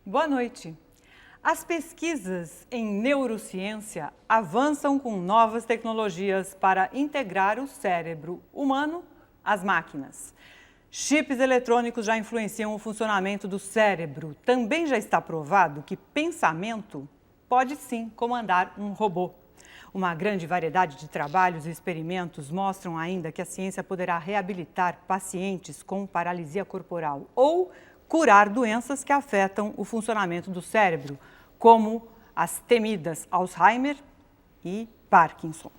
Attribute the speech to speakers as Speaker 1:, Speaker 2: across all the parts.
Speaker 1: Boa noite. As pesquisas em neurociência avançam com novas tecnologias para integrar o cérebro humano às máquinas. Chips eletrônicos já influenciam o funcionamento do cérebro. Também já está provado que pensamento pode sim comandar um robô. Uma grande variedade de trabalhos e experimentos mostram ainda que a ciência poderá reabilitar pacientes com paralisia corporal ou curar doenças que afetam o funcionamento do cérebro, como as temidas Alzheimer e Parkinson.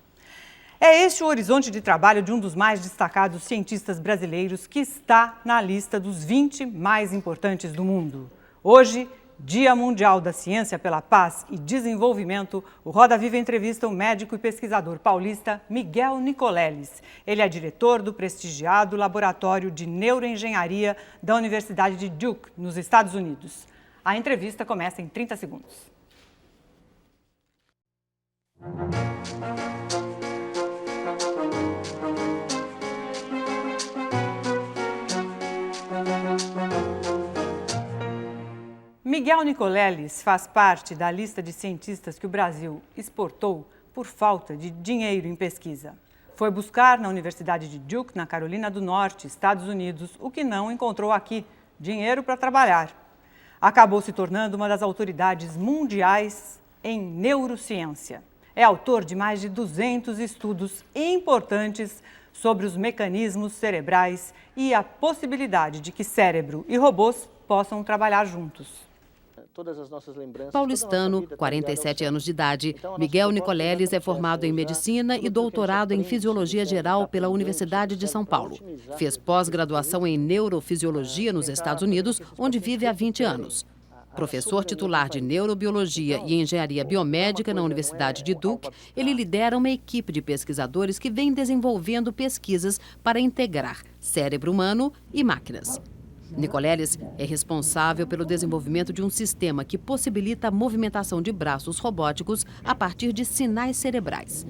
Speaker 1: É este o horizonte de trabalho de um dos mais destacados cientistas brasileiros que está na lista dos 20 mais importantes do mundo. Hoje, Dia Mundial da Ciência pela Paz e Desenvolvimento, o Roda Viva entrevista o médico e pesquisador paulista Miguel Nicoleles. Ele é diretor do prestigiado Laboratório de Neuroengenharia da Universidade de Duke, nos Estados Unidos. A entrevista começa em 30 segundos. Miguel Nicoleles faz parte da lista de cientistas que o Brasil exportou por falta de dinheiro em pesquisa. Foi buscar na Universidade de Duke, na Carolina do Norte, Estados Unidos, o que não encontrou aqui, dinheiro para trabalhar. Acabou se tornando uma das autoridades mundiais em neurociência. É autor de mais de 200 estudos importantes sobre os mecanismos cerebrais e a possibilidade de que cérebro e robôs possam trabalhar juntos.
Speaker 2: Paulistano, 47 anos de idade, Miguel Nicoleles é formado em Medicina e doutorado em Fisiologia Geral pela Universidade de São Paulo. Fez pós-graduação em Neurofisiologia nos Estados Unidos, onde vive há 20 anos. Professor titular de Neurobiologia e Engenharia Biomédica na Universidade de Duke, ele lidera uma equipe de pesquisadores que vem desenvolvendo pesquisas para integrar cérebro humano e máquinas. Nicoleles é responsável pelo desenvolvimento de um sistema que possibilita a movimentação de braços robóticos a partir de sinais cerebrais.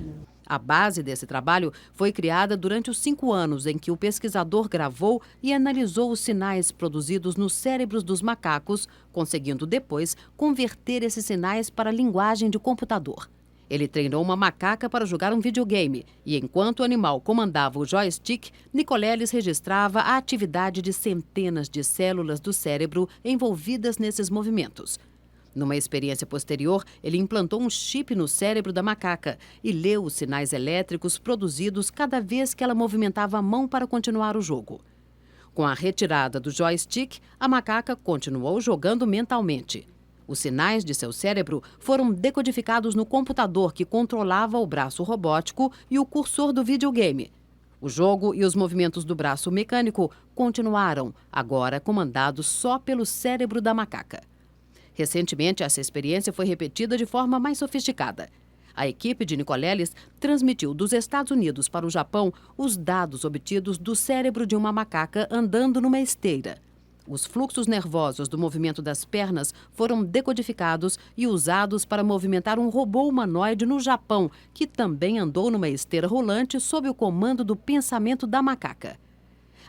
Speaker 2: A base desse trabalho foi criada durante os 5 anos em que o pesquisador gravou e analisou os sinais produzidos nos cérebros dos macacos, conseguindo depois converter esses sinais para a linguagem de computador. Ele treinou uma macaca para jogar um videogame e, enquanto o animal comandava o joystick, Nicoleles registrava a atividade de centenas de células do cérebro envolvidas nesses movimentos. Numa experiência posterior, ele implantou um chip no cérebro da macaca e leu os sinais elétricos produzidos cada vez que ela movimentava a mão para continuar o jogo. Com a retirada do joystick, a macaca continuou jogando mentalmente. Os sinais de seu cérebro foram decodificados no computador que controlava o braço robótico e o cursor do videogame. O jogo e os movimentos do braço mecânico continuaram, agora comandados só pelo cérebro da macaca. Recentemente, essa experiência foi repetida de forma mais sofisticada. A equipe de Nicoleles transmitiu dos Estados Unidos para o Japão os dados obtidos do cérebro de uma macaca andando numa esteira. Os fluxos nervosos do movimento das pernas foram decodificados e usados para movimentar um robô humanoide no Japão, que também andou numa esteira rolante sob o comando do pensamento da macaca.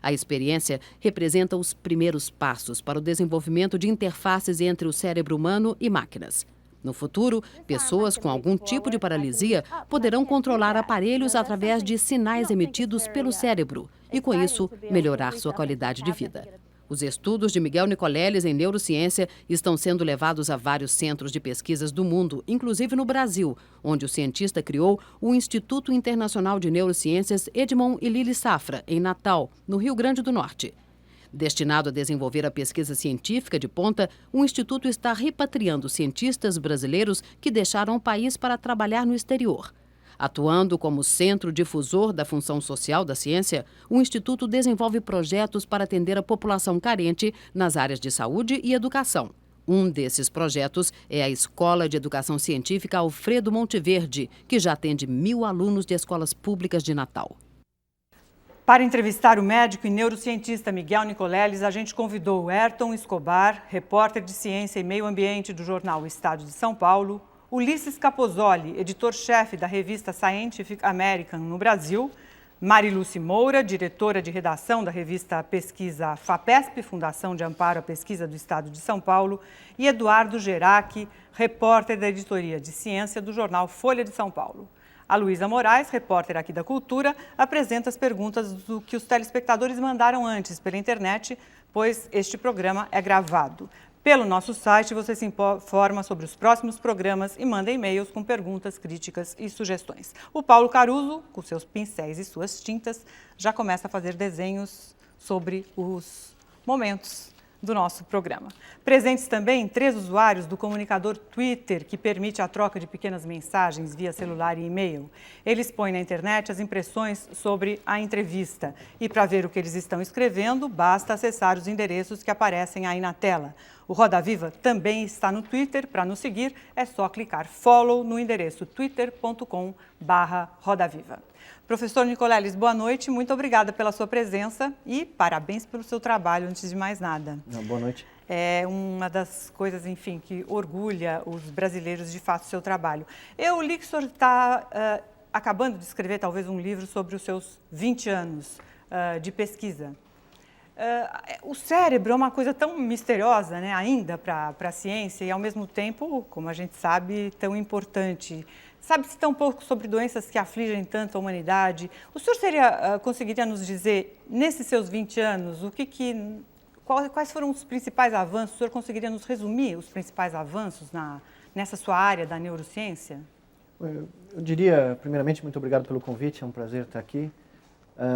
Speaker 2: A experiência representa os primeiros passos para o desenvolvimento de interfaces entre o cérebro humano e máquinas. No futuro, pessoas com algum tipo de paralisia poderão controlar aparelhos através de sinais emitidos pelo cérebro e, com isso, melhorar sua qualidade de vida. Os estudos de Miguel Nicoleles em neurociência estão sendo levados a vários centros de pesquisas do mundo, inclusive no Brasil, onde o cientista criou o Instituto Internacional de Neurociências Edmond e Lili Safra, em Natal, no Rio Grande do Norte. Destinado a desenvolver a pesquisa científica de ponta, o Instituto está repatriando cientistas brasileiros que deixaram o país para trabalhar no exterior. Atuando como centro difusor da função social da ciência, o Instituto desenvolve projetos para atender a população carente nas áreas de saúde e educação. Um desses projetos é a Escola de Educação Científica Alfredo Monteverde, que já atende 1.000 alunos de escolas públicas de Natal.
Speaker 1: Para entrevistar o médico e neurocientista Miguel Nicoleles, a gente convidou o Ayrton Escobar, repórter de Ciência e Meio Ambiente do jornal O Estado de São Paulo, Ulisses Capozoli, editor-chefe da revista Scientific American no Brasil, Mariluce Moura, diretora de redação da revista Pesquisa FAPESP, Fundação de Amparo à Pesquisa do Estado de São Paulo, e Eduardo Gerac, repórter da editoria de ciência do jornal Folha de São Paulo. A Luísa Moraes, repórter aqui da Cultura, apresenta as perguntas do que os telespectadores mandaram antes pela internet, pois este programa é gravado. Pelo nosso site, você se informa sobre os próximos programas e manda e-mails com perguntas, críticas e sugestões. O Paulo Caruso, com seus pincéis e suas tintas, já começa a fazer desenhos sobre os momentos do nosso programa. Presentes também 3 usuários do comunicador Twitter, que permite a troca de pequenas mensagens via celular e e-mail. Eles põem na internet as impressões sobre a entrevista. E para ver o que eles estão escrevendo, basta acessar os endereços que aparecem aí na tela. O Roda Viva também está no Twitter. Para nos seguir, é só clicar follow no endereço twitter.com/rodaviva. Professor Nicoleles, boa noite, muito obrigada pela sua presença e parabéns pelo seu trabalho, antes de mais nada.
Speaker 3: Boa noite.
Speaker 1: É uma das coisas, enfim, que orgulha os brasileiros, de fato, o seu trabalho. Eu li que o senhor está acabando de escrever, talvez, um livro sobre os seus 20 anos de pesquisa. O cérebro é uma coisa tão misteriosa, né, ainda para a ciência e, ao mesmo tempo, como a gente sabe, tão importante. Sabe-se tão pouco sobre doenças que afligem tanto a humanidade. O senhor conseguiria nos dizer, nesses seus 20 anos, quais foram os principais avanços? O senhor conseguiria nos resumir os principais avanços nessa sua área da neurociência?
Speaker 3: Eu diria, primeiramente, muito obrigado pelo convite, é um prazer estar aqui.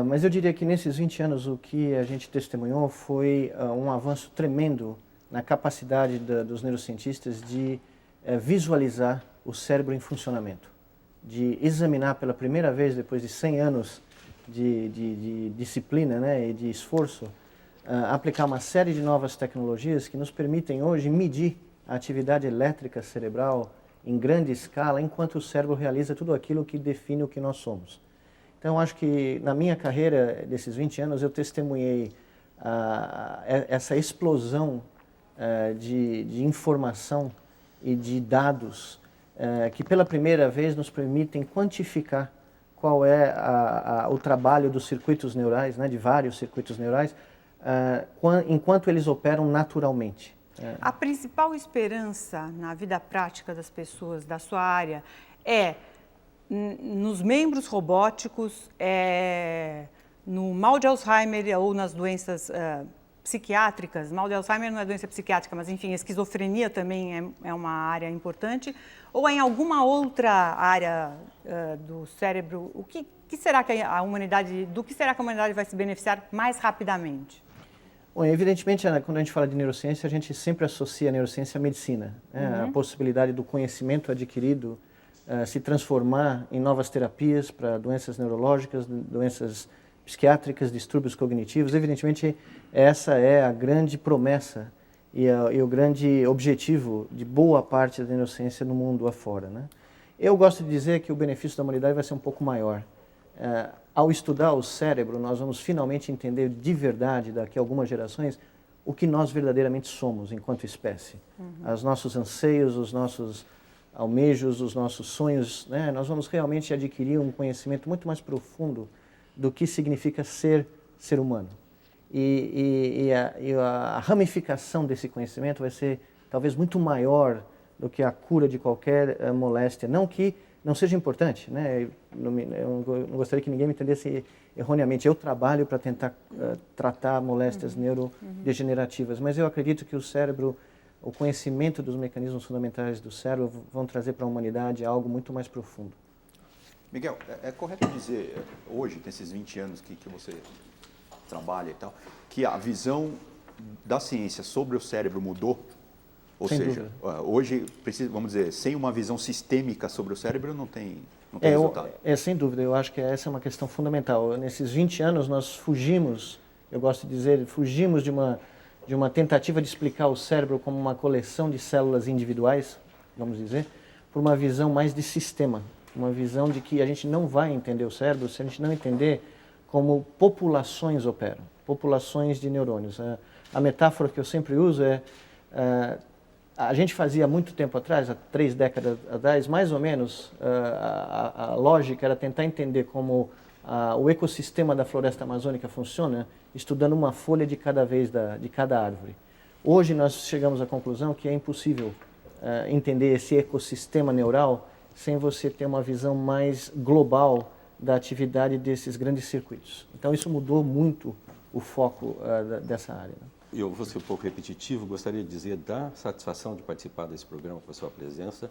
Speaker 3: Mas eu diria que nesses 20 anos o que a gente testemunhou foi um avanço tremendo na capacidade dos neurocientistas de visualizar o cérebro em funcionamento, de examinar pela primeira vez, depois de 100 anos de disciplina, né, e de esforço, aplicar uma série de novas tecnologias que nos permitem hoje medir a atividade elétrica cerebral em grande escala, enquanto o cérebro realiza tudo aquilo que define o que nós somos. Então, acho que na minha carreira, desses 20 anos, eu testemunhei essa explosão de informação e de dados que pela primeira vez nos permitem quantificar qual é o trabalho dos circuitos neurais, né, de vários circuitos neurais, enquanto eles operam naturalmente.
Speaker 1: A principal esperança na vida prática das pessoas da sua área é nos membros robóticos, no mal de Alzheimer ou nas doenças psiquiátricas. Mal de Alzheimer não é doença psiquiátrica, mas enfim, a esquizofrenia também é uma área importante. Ou em alguma outra área do cérebro, do que será que a humanidade vai se beneficiar mais rapidamente?
Speaker 3: Bom, evidentemente, quando a gente fala de neurociência, a gente sempre associa a neurociência à medicina, né? A possibilidade do conhecimento adquirido se transformar em novas terapias para doenças neurológicas, doenças psiquiátricas, distúrbios cognitivos. Evidentemente, essa é a grande promessa e o grande objetivo de boa parte da neurociência no mundo afora, né? Eu gosto de dizer que o benefício da humanidade vai ser um pouco maior. Ao estudar o cérebro, nós vamos finalmente entender de verdade, daqui a algumas gerações, o que nós verdadeiramente somos enquanto espécie. Os nossos anseios, os nossos almejos, os nossos sonhos, né? Nós vamos realmente adquirir um conhecimento muito mais profundo do que significa ser humano. E a ramificação desse conhecimento vai ser talvez muito maior do que a cura de qualquer moléstia. Não que não seja importante, né? Eu não gostaria que ninguém me entendesse erroneamente. Eu trabalho para tentar tratar moléstias neurodegenerativas, mas eu acredito que o cérebro, o conhecimento dos mecanismos fundamentais do cérebro vão trazer para a humanidade algo muito mais profundo.
Speaker 4: Miguel, é correto dizer, hoje, nesses 20 anos que você trabalha e tal, que a visão da ciência sobre o cérebro mudou? Ou
Speaker 3: Sem
Speaker 4: seja,
Speaker 3: dúvida.
Speaker 4: Hoje, vamos dizer, sem uma visão sistêmica sobre o cérebro, não tem resultado.
Speaker 3: Sem dúvida, eu acho que essa é uma questão fundamental. Nesses 20 anos nós fugimos, eu gosto de dizer, fugimos de uma tentativa de explicar o cérebro como uma coleção de células individuais, vamos dizer, por uma visão mais de sistema, uma visão de que a gente não vai entender o cérebro se a gente não entender como populações operam, populações de neurônios. A metáfora que eu sempre uso é, a gente fazia muito tempo atrás, há 3 décadas atrás, mais ou menos, a lógica era tentar entender como o ecossistema da floresta amazônica funciona, estudando uma folha de cada vez de cada árvore. Hoje nós chegamos à conclusão que é impossível entender esse ecossistema neural sem você ter uma visão mais global da atividade desses grandes circuitos. Então isso mudou muito o foco dessa área. Né?
Speaker 5: Eu vou ser um pouco repetitivo, gostaria de dizer da satisfação de participar desse programa com a sua presença,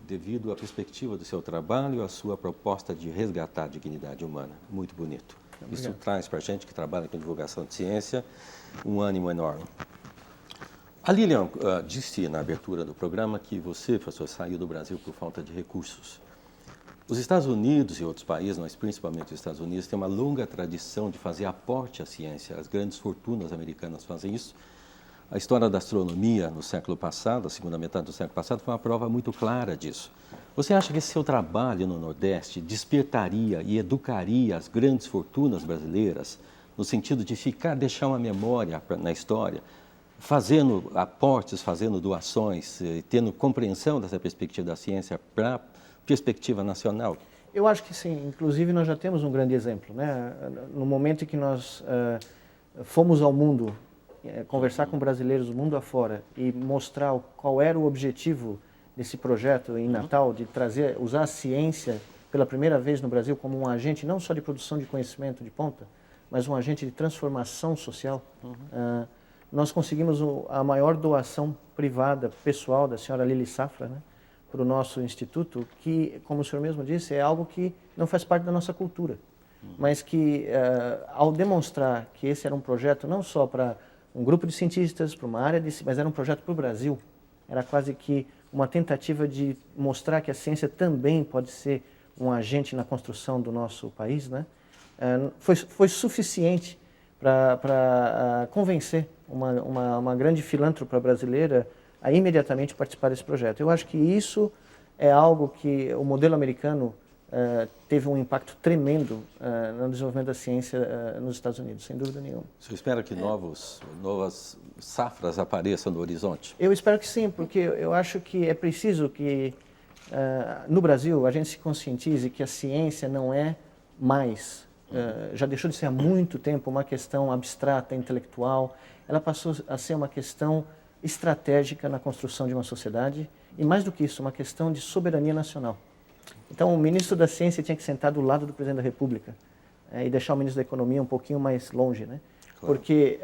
Speaker 5: devido à perspectiva do seu trabalho e à sua proposta de resgatar a dignidade humana. Muito bonito. Obrigado. Isso traz para a gente que trabalha com divulgação de ciência um ânimo enorme. A Lilian disse na abertura do programa que você, professor, saiu do Brasil por falta de recursos. Os Estados Unidos e outros países, mas principalmente os Estados Unidos, têm uma longa tradição de fazer aporte à ciência. As grandes fortunas americanas fazem isso. A história da astronomia no século passado, a segunda metade do século passado, foi uma prova muito clara disso. Você acha que esse seu trabalho no Nordeste despertaria e educaria as grandes fortunas brasileiras, no sentido de deixar uma memória na história, fazendo aportes, fazendo doações, tendo compreensão dessa perspectiva da ciência para a perspectiva nacional?
Speaker 3: Eu acho que sim. Inclusive, nós já temos um grande exemplo. Né? No momento em que nós fomos ao mundo, conversar com brasileiros do mundo afora e mostrar qual era o objetivo desse projeto em Natal, de usar a ciência pela primeira vez no Brasil como um agente não só de produção de conhecimento de ponta, mas um agente de transformação social. Nós conseguimos a maior doação privada, pessoal, da senhora Lili Safra, né, para o nosso instituto, que, como o senhor mesmo disse, é algo que não faz parte da nossa cultura, mas que, ao demonstrar que esse era um projeto não só para um grupo de cientistas, para uma área, mas era um projeto para o Brasil, era quase que uma tentativa de mostrar que a ciência também pode ser um agente na construção do nosso país, né? Foi suficiente para convencer uma grande filântropa brasileira a imediatamente participar desse projeto. Eu acho que isso é algo que o modelo americano teve um impacto tremendo no desenvolvimento da ciência nos Estados Unidos, sem dúvida nenhuma.
Speaker 5: Você espera que novas safras apareçam no horizonte?
Speaker 3: Eu espero que sim, porque eu acho que é preciso que, no Brasil, a gente se conscientize que a ciência não é mais, já deixou de ser há muito tempo uma questão abstrata, intelectual, ela passou a ser uma questão estratégica na construção de uma sociedade e, mais do que isso, uma questão de soberania nacional. Então, o ministro da Ciência tinha que sentar do lado do presidente da República e deixar o ministro da Economia um pouquinho mais longe, né? Claro. Porque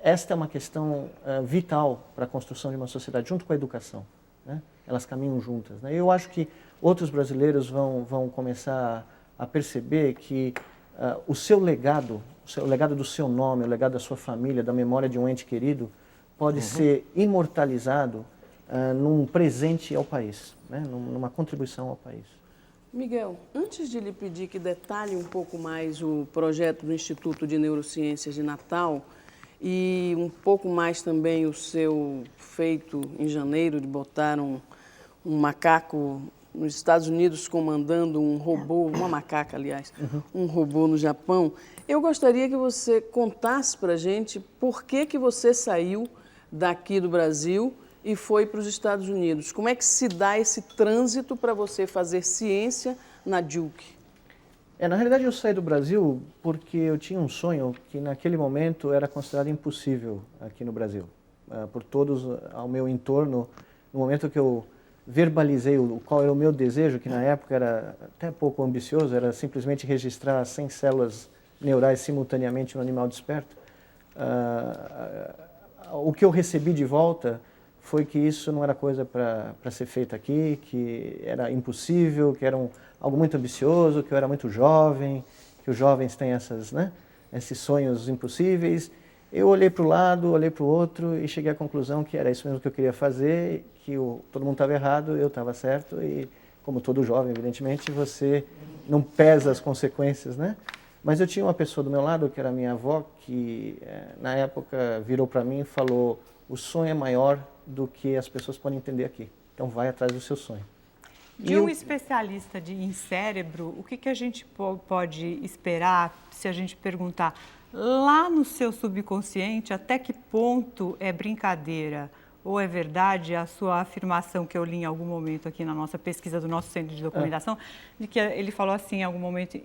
Speaker 3: esta é uma questão vital para a construção de uma sociedade, junto com a educação, né? Elas caminham juntas, né? Eu acho que outros brasileiros vão começar a perceber que o seu legado do seu nome, o legado da sua família, da memória de um ente querido, pode ser imortalizado num presente ao país, né? Numa contribuição ao país.
Speaker 6: Miguel, antes de lhe pedir que detalhe um pouco mais o projeto do Instituto de Neurociências de Natal e um pouco mais também o seu feito em janeiro de botar um macaco nos Estados Unidos comandando um robô, uma macaca, aliás, um robô no Japão, eu gostaria que você contasse para a gente por que você saiu daqui do Brasil e foi para os Estados Unidos. Como é que se dá esse trânsito para você fazer ciência na Duke?
Speaker 3: Na realidade, eu saí do Brasil porque eu tinha um sonho que naquele momento era considerado impossível aqui no Brasil. Por todos ao meu entorno, no momento que eu verbalizei qual era o meu desejo, que na época era até pouco ambicioso, era simplesmente registrar 100 células neurais simultaneamente no animal desperto. O que eu recebi de volta foi que isso não era coisa para ser feita aqui, que era impossível, que era algo muito ambicioso, que eu era muito jovem, que os jovens têm esses sonhos impossíveis. Eu olhei para o lado, olhei para o outro e cheguei à conclusão que era isso mesmo que eu queria fazer, que todo mundo estava errado, eu estava certo e, como todo jovem, evidentemente, você não pesa as consequências, né? Mas eu tinha uma pessoa do meu lado, que era a minha avó, que na época virou para mim e falou: o sonho é maior do que as pessoas podem entender aqui, então vai atrás do seu sonho.
Speaker 1: De um especialista em cérebro, o que a gente pode esperar se a gente perguntar lá no seu subconsciente até que ponto é brincadeira ou é verdade a sua afirmação que eu li em algum momento aqui na nossa pesquisa do nosso centro de documentação, de que ele falou assim em algum momento,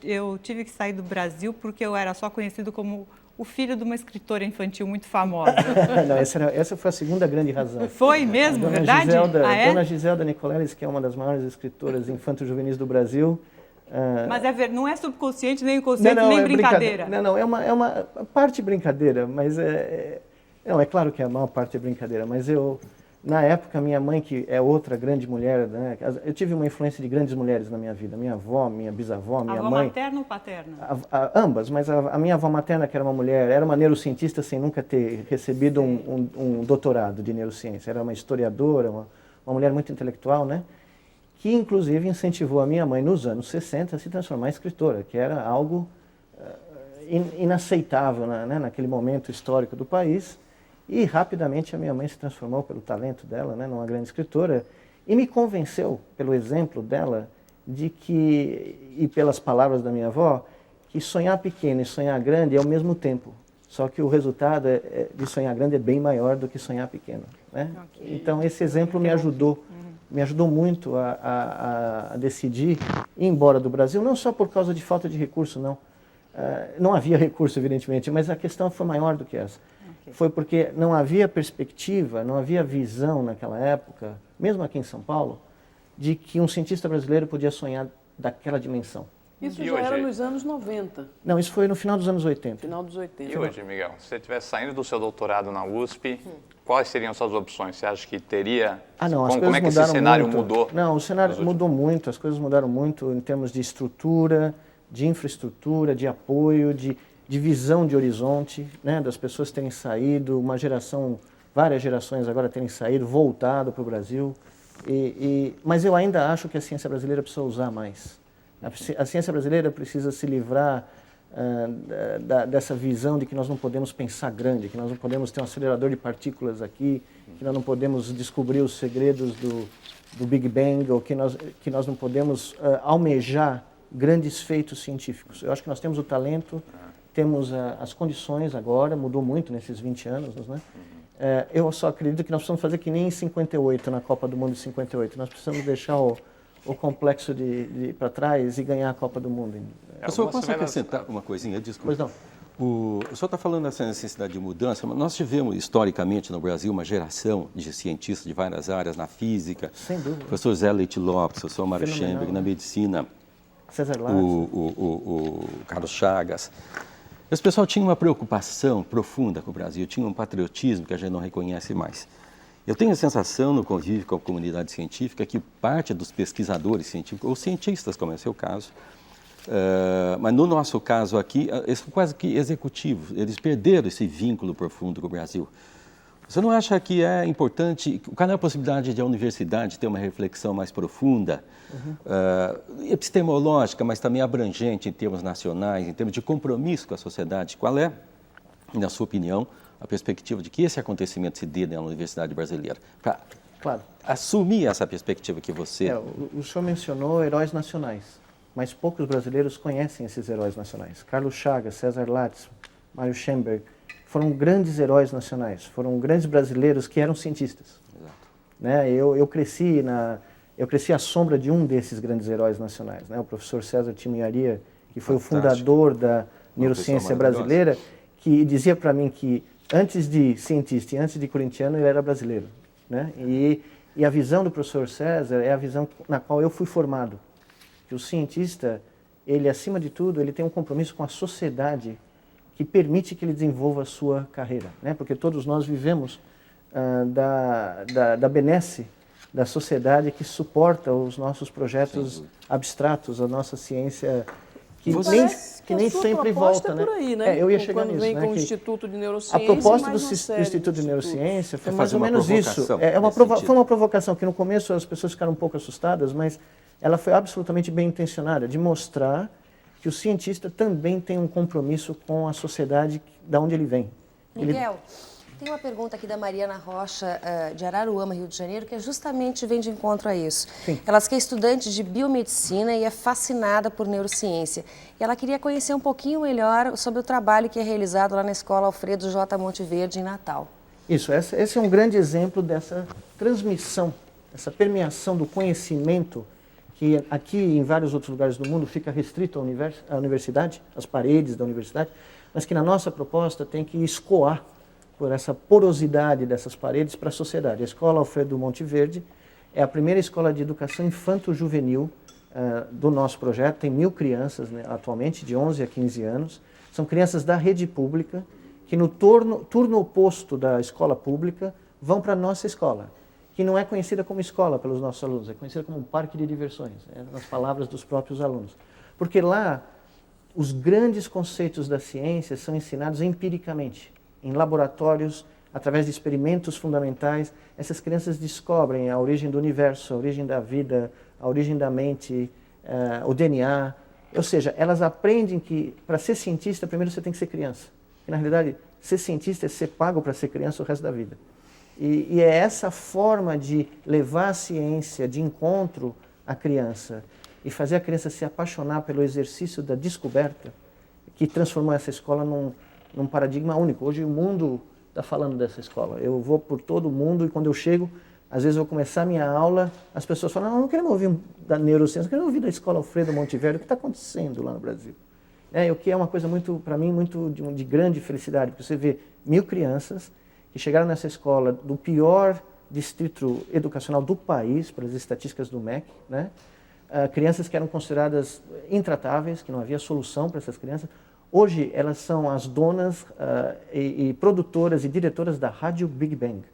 Speaker 1: eu tive que sair do Brasil porque eu era só conhecido como o filho de uma escritora infantil muito famosa.
Speaker 3: Não, essa foi a segunda grande razão.
Speaker 1: Foi mesmo, verdade?
Speaker 3: Dona Giselda Nicoleles, que é uma das maiores escritoras infanto-juvenis do Brasil.
Speaker 1: Mas não é subconsciente, nem inconsciente, nem brincadeira.
Speaker 3: Não, é uma parte brincadeira, mas é claro que a maior parte é brincadeira, mas na época, minha mãe, que é outra grande mulher, né, eu tive uma influência de grandes mulheres na minha vida. Minha avó, minha bisavó, minha mãe...
Speaker 1: Avó materna ou paterna?
Speaker 3: Ambas, mas a minha avó materna, que era uma mulher, era uma neurocientista sem nunca ter recebido um doutorado de neurociência. Era uma historiadora, uma mulher muito intelectual, né? Que inclusive incentivou a minha mãe, nos anos 60, a se transformar em escritora, que era algo inaceitável naquele momento histórico do país. E rapidamente a minha mãe se transformou pelo talento dela, né, numa grande escritora, e me convenceu, pelo exemplo dela, e pelas palavras da minha avó, que sonhar pequeno e sonhar grande é ao mesmo tempo. Só que o resultado de sonhar grande é bem maior do que sonhar pequeno. Né? Okay. Então esse exemplo me ajudou muito a decidir ir embora do Brasil, não só por causa de falta de recurso, não. Não havia recurso, evidentemente, mas a questão foi maior do que essa. Foi porque não havia perspectiva, não havia visão naquela época, mesmo aqui em São Paulo, de que um cientista brasileiro podia sonhar daquela dimensão.
Speaker 6: Isso já era nos anos 90.
Speaker 3: Não, isso foi no final dos anos 80.
Speaker 6: Final dos 80.
Speaker 7: E hoje, Miguel, se você estivesse saindo do seu doutorado na USP, quais seriam suas opções? Você acha que teria... Como é que esse cenário mudou?
Speaker 3: Não, o cenário mudou muito, as coisas mudaram muito em termos de estrutura, de infraestrutura, de apoio, de visão de horizonte, né, das pessoas terem saído, várias gerações agora terem saído, voltado para o Brasil. Mas eu ainda acho que a ciência brasileira precisa usar mais. A ciência brasileira precisa se livrar dessa visão de que nós não podemos pensar grande, que nós não podemos ter um acelerador de partículas aqui, que nós não podemos descobrir os segredos do Big Bang, ou que nós não podemos almejar grandes feitos científicos. Eu acho que nós temos o talento, temos as condições agora, mudou muito nesses 20 anos, né? Eu só acredito que nós precisamos fazer que nem em 58, na Copa do Mundo de 58. Nós precisamos deixar o complexo para trás e ganhar a Copa do Mundo.
Speaker 5: Professor, posso acrescentar uma coisinha? Desculpa.
Speaker 3: Pois não.
Speaker 5: O senhor está falando dessa necessidade de mudança, mas nós tivemos historicamente no Brasil uma geração de cientistas de várias áreas, na física.
Speaker 3: Sem dúvida.
Speaker 5: O professor Zé Leite Lopes, o professor Mário Schemberg, na medicina,
Speaker 3: César Lattes,
Speaker 5: o Carlos Chagas. Esse pessoal tinha uma preocupação profunda com o Brasil, tinha um patriotismo que a gente não reconhece mais. Eu tenho a sensação, no convívio com a comunidade científica, que parte dos pesquisadores científicos, ou cientistas, como é o seu caso, mas no nosso caso aqui, eles são quase que executivos, eles perderam esse vínculo profundo com o Brasil. Você não acha que é importante, qual é a possibilidade de a universidade ter uma reflexão mais profunda, epistemológica, mas também abrangente em termos nacionais, em termos de compromisso com a sociedade? Qual é, na sua opinião, a perspectiva de que esse acontecimento se dê na universidade brasileira? Para assumir essa perspectiva que você...
Speaker 3: O senhor mencionou heróis nacionais, mas poucos brasileiros conhecem esses heróis nacionais. Carlos Chagas, César Lattes, Mário Schemberg, foram grandes heróis nacionais, foram grandes brasileiros que eram cientistas.
Speaker 5: Exato.
Speaker 3: Né? Eu cresci à sombra de um desses grandes heróis nacionais, né? O professor César Timiaria, que foi o fundador da neurociência brasileira, que dizia para mim que antes de cientista e antes de corintiano, ele era brasileiro. Né? E a visão do professor César é a visão na qual eu fui formado. Que o cientista, ele acima de tudo, ele tem um compromisso com a sociedade que permite que ele desenvolva a sua carreira, né? Porque todos nós vivemos da benesse da sociedade que suporta os nossos projetos abstratos, a nossa ciência que nem sempre volta,
Speaker 6: é por aí, né?
Speaker 3: Eu ia chegar
Speaker 6: Quando
Speaker 3: nisso,
Speaker 6: vem
Speaker 3: né?
Speaker 6: com o Instituto de Neurociência,
Speaker 3: a proposta do
Speaker 6: Instituto
Speaker 3: Instituto de Neurociência foi mais ou
Speaker 5: uma
Speaker 3: menos isso. Foi uma provocação que no começo as pessoas ficaram um pouco assustadas, mas ela foi absolutamente bem intencionada, de mostrar que o cientista também tem um compromisso com a sociedade da onde ele vem.
Speaker 8: Miguel, Tem uma pergunta aqui da Mariana Rocha, de Araruama, Rio de Janeiro, que justamente vem de encontro a isso.
Speaker 3: Sim.
Speaker 8: Ela que é estudante de biomedicina e é fascinada por neurociência. E ela queria conhecer um pouquinho melhor sobre o trabalho que é realizado lá na Escola Alfredo J. Monteverde, em Natal.
Speaker 3: Isso, esse é um grande exemplo dessa transmissão, essa permeação do conhecimento que aqui e em vários outros lugares do mundo fica restrito à universidade, às paredes da universidade, mas que na nossa proposta tem que escoar por essa porosidade dessas paredes para a sociedade. A Escola Alfredo Monteverde é a primeira escola de educação infanto-juvenil do nosso projeto, tem 1.000 crianças, né, atualmente, de 11 a 15 anos, são crianças da rede pública, que no turno oposto da escola pública vão para a nossa escola, que não é conhecida como escola pelos nossos alunos, é conhecida como um parque de diversões, nas palavras dos próprios alunos. Porque lá, os grandes conceitos da ciência são ensinados empiricamente, em laboratórios, através de experimentos fundamentais. Essas crianças descobrem a origem do universo, a origem da vida, a origem da mente, o DNA. Ou seja, elas aprendem que para ser cientista, primeiro você tem que ser criança. E, na realidade, ser cientista é ser pago para ser criança o resto da vida. E é essa forma de levar a ciência de encontro à criança e fazer a criança se apaixonar pelo exercício da descoberta que transformou essa escola num paradigma único. Hoje o mundo está falando dessa escola. Eu vou por todo o mundo e quando eu chego, às vezes eu vou começar a minha aula, as pessoas falam, não queremos ouvir da neurociência, queremos ouvir da Escola Alfredo Monteverde, o que está acontecendo lá no Brasil. O que é uma coisa muito, para mim, muito de grande felicidade, porque você vê 1.000 crianças que chegaram nessa escola do pior distrito educacional do país, pelas estatísticas do MEC, né? Crianças que eram consideradas intratáveis, que não havia solução para essas crianças. Hoje, elas são as donas e produtoras e diretoras da Rádio Big Bang.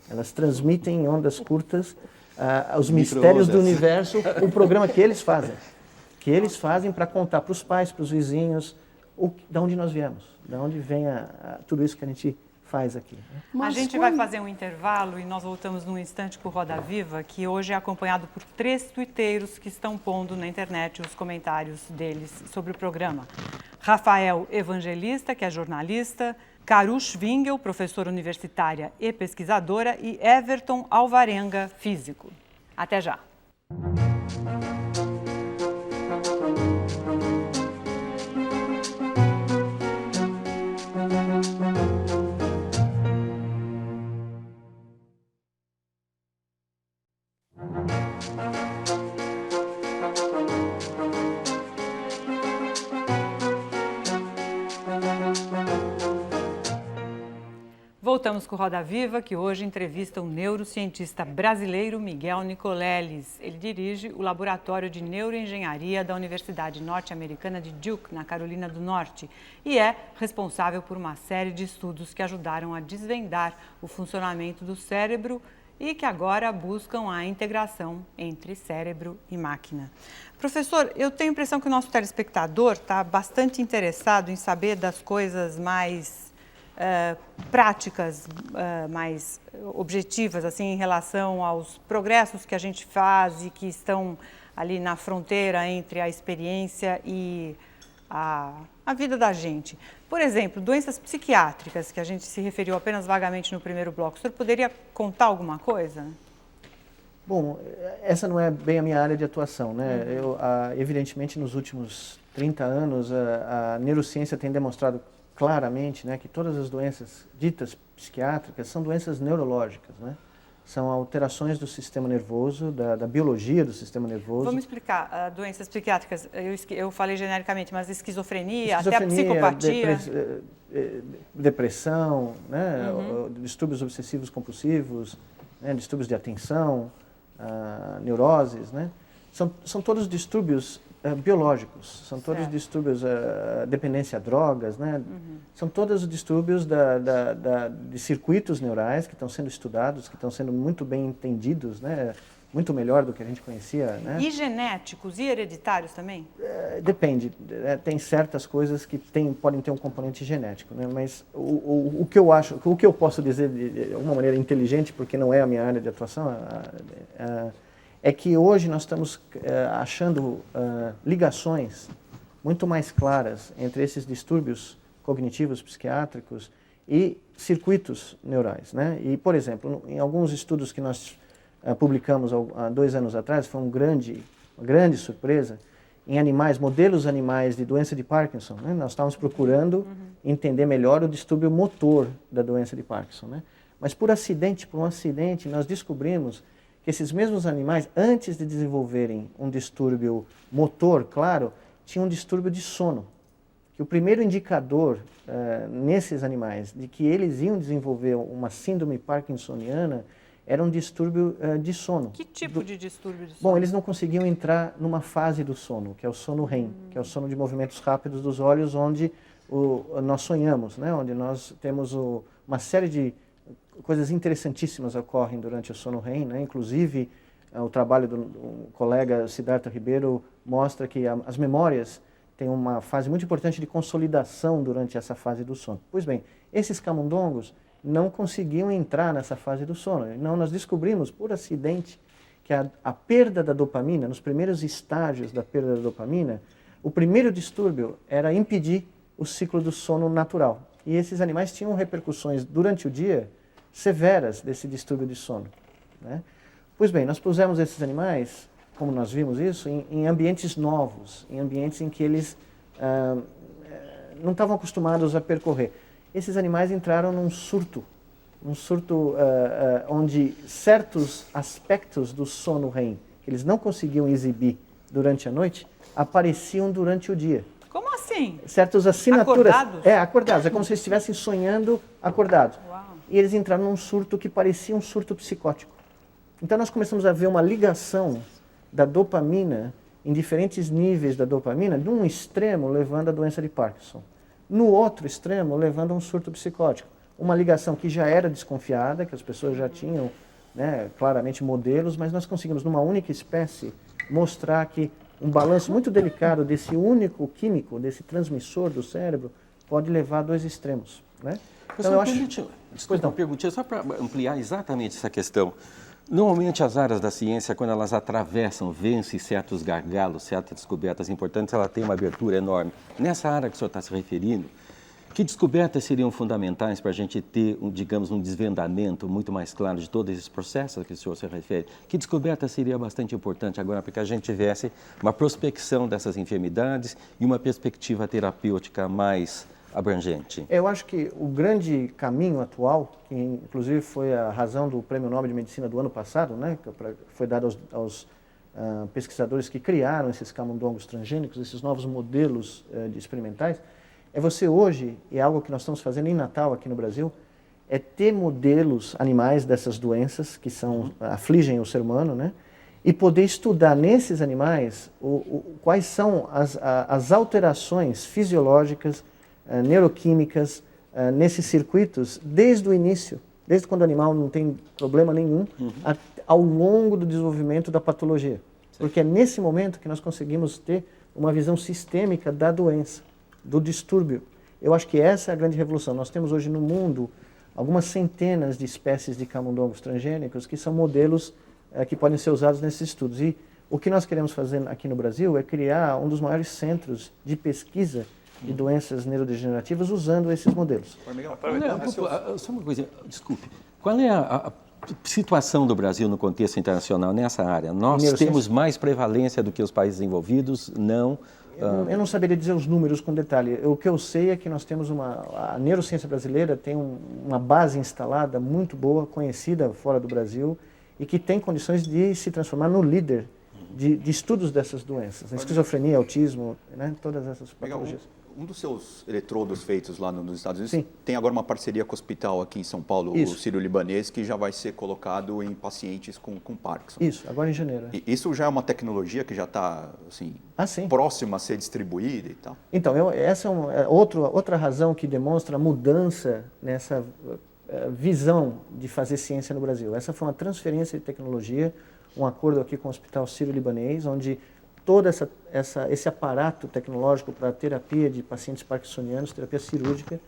Speaker 3: Elas transmitem em ondas curtas os mistérios do universo, o programa que eles fazem para contar para os pais, para os vizinhos, de onde nós viemos, de onde vem tudo isso que a gente faz aqui.
Speaker 1: A gente vai fazer um intervalo e nós voltamos num instante com o Roda Viva, que hoje é acompanhado por 3 tuiteiros que estão pondo na internet os comentários deles sobre o programa. Rafael Evangelista, que é jornalista, Carush Wingel, professora universitária e pesquisadora, e Everton Alvarenga, físico. Até já! Voltamos com o Roda Viva, que hoje entrevista o neurocientista brasileiro Miguel Nicoleles. Ele dirige o Laboratório de Neuroengenharia da Universidade Norte-Americana de Duke, na Carolina do Norte, e é responsável por uma série de estudos que ajudaram a desvendar o funcionamento do cérebro e que agora buscam a integração entre cérebro e máquina. Professor, eu tenho a impressão que o nosso telespectador está bastante interessado em saber das coisas mais práticas, mais objetivas, assim, em relação aos progressos que a gente faz e que estão ali na fronteira entre a experiência e a vida da gente. Por exemplo, doenças psiquiátricas, que a gente se referiu apenas vagamente no primeiro bloco. O senhor poderia contar alguma coisa?
Speaker 3: Bom, essa não é bem a minha área de atuação, né? Evidentemente, nos últimos 30 anos, a neurociência tem demonstrado claramente, né, que todas as doenças ditas psiquiátricas são doenças neurológicas, né? São alterações do sistema nervoso, da biologia do sistema nervoso.
Speaker 1: Vamos explicar, doenças psiquiátricas, eu falei genericamente, mas esquizofrenia até a psicopatia.
Speaker 3: Depressão, né, distúrbios obsessivos compulsivos, né, distúrbios de atenção, neuroses, né? São todos distúrbios biológicos, são todos distúrbios, dependência a drogas, né? São todos os distúrbios de circuitos neurais que estão sendo estudados, que estão sendo muito bem entendidos, né? Muito melhor do que a gente conhecia, né?
Speaker 1: E genéticos e hereditários também?
Speaker 3: Depende, tem certas coisas que podem ter um componente genético, né? Mas o que eu acho, o que eu posso dizer de uma maneira inteligente, porque não é a minha área de atuação, é que hoje nós estamos achando ligações muito mais claras entre esses distúrbios cognitivos psiquiátricos e circuitos neurais, né? E, por exemplo, em alguns estudos que nós publicamos há 2 anos atrás, foi uma grande surpresa, em animais, modelos animais de doença de Parkinson, né? Nós estávamos procurando entender melhor o distúrbio motor da doença de Parkinson, né? Mas por um acidente, nós descobrimos que esses mesmos animais, antes de desenvolverem um distúrbio motor, claro, tinham um distúrbio de sono. Que o primeiro indicador nesses animais de que eles iam desenvolver uma síndrome parkinsoniana era um distúrbio de sono.
Speaker 1: Que tipo de distúrbio de sono?
Speaker 3: Bom, eles não conseguiam entrar numa fase do sono, que é o sono REM, que é o sono de movimentos rápidos dos olhos, onde nós sonhamos, né? Onde nós temos uma série de coisas interessantíssimas ocorrem durante o sono REM, né? Inclusive, o trabalho do colega Siddhartha Ribeiro mostra que as memórias têm uma fase muito importante de consolidação durante essa fase do sono. Pois bem, esses camundongos não conseguiam entrar nessa fase do sono. Não, nós descobrimos por acidente que a perda da dopamina, nos primeiros estágios da perda da dopamina, o primeiro distúrbio era impedir o ciclo do sono natural. E esses animais tinham repercussões durante o dia severas desse distúrbio de sono, né? Pois bem, nós pusemos esses animais, como nós vimos isso, em ambientes novos, em ambientes em que eles não estavam acostumados a percorrer. Esses animais entraram num surto onde certos aspectos do sono REM, que eles não conseguiam exibir durante a noite, apareciam durante o dia.
Speaker 1: Como assim?
Speaker 3: Certas assinaturas.
Speaker 1: Acordados?
Speaker 3: Acordados. É como se eles estivessem sonhando acordados.
Speaker 1: Uau.
Speaker 3: E eles entraram num surto que parecia um surto psicótico. Então nós começamos a ver uma ligação da dopamina, em diferentes níveis da dopamina, de um extremo levando à doença de Parkinson. No outro extremo, levando a um surto psicótico. Uma ligação que já era desconfiada, que as pessoas já tinham, né, claramente modelos, mas nós conseguimos, numa única espécie, mostrar que um balanço muito delicado desse único químico, desse transmissor do cérebro, pode levar a 2 extremos, né?
Speaker 5: Então, eu acho... Desculpa, uma perguntinha só para ampliar exatamente essa questão. Normalmente as áreas da ciência, quando elas atravessam, vencem certos gargalos, certas descobertas importantes, ela tem uma abertura enorme. Nessa área que o senhor está se referindo, que descobertas seriam fundamentais para a gente ter, digamos, um desvendamento muito mais claro de todos esses processos a que o senhor se refere? Que descoberta seria bastante importante agora para que a gente tivesse uma prospecção dessas enfermidades e uma perspectiva terapêutica mais abrangente?
Speaker 3: Eu acho que o grande caminho atual, que inclusive foi a razão do Prêmio Nobel de Medicina do ano passado, né, que foi dado aos pesquisadores que criaram esses camundongos transgênicos, esses novos modelos experimentais, é você hoje, e é algo que nós estamos fazendo em Natal aqui no Brasil, é ter modelos animais dessas doenças que afligem o ser humano, né, e poder estudar nesses animais quais são as alterações fisiológicas, neuroquímicas nesses circuitos desde o início, desde quando o animal não tem problema nenhum, ao longo do desenvolvimento da patologia. Porque é nesse momento que nós conseguimos ter uma visão sistêmica da doença, do distúrbio. Eu acho que essa é a grande revolução. Nós temos hoje no mundo algumas centenas de espécies de camundongos transgênicos que são modelos que podem ser usados nesses estudos. E o que nós queremos fazer aqui no Brasil é criar um dos maiores centros de pesquisa de doenças neurodegenerativas usando esses modelos.
Speaker 5: Só uma coisa, desculpe. Qual é a situação do Brasil no contexto internacional nessa área? Nós temos mais prevalência do que os países envolvidos? Não?
Speaker 3: Eu não saberia dizer os números com detalhe. O que eu sei é que nós temos a neurociência brasileira tem uma base instalada muito boa, conhecida fora do Brasil, e que tem condições de se transformar no líder de estudos dessas doenças. Esquizofrenia, autismo, né, todas essas patologias.
Speaker 4: Um dos seus eletrodos feitos lá nos Estados Unidos,
Speaker 3: sim,
Speaker 4: tem agora uma parceria com o hospital aqui em São Paulo,
Speaker 3: isso,
Speaker 4: o Sírio-Libanês, que já vai ser colocado em pacientes com Parkinson.
Speaker 3: Isso, agora em janeiro.
Speaker 4: E isso já é uma tecnologia que já está assim, próxima a ser distribuída e tal?
Speaker 3: Então, essa é outra razão que demonstra a mudança nessa visão de fazer ciência no Brasil. Essa foi uma transferência de tecnologia, um acordo aqui com o Hospital Sírio-Libanês, onde todo esse aparato tecnológico para a terapia de pacientes parkinsonianos, terapia cirúrgica,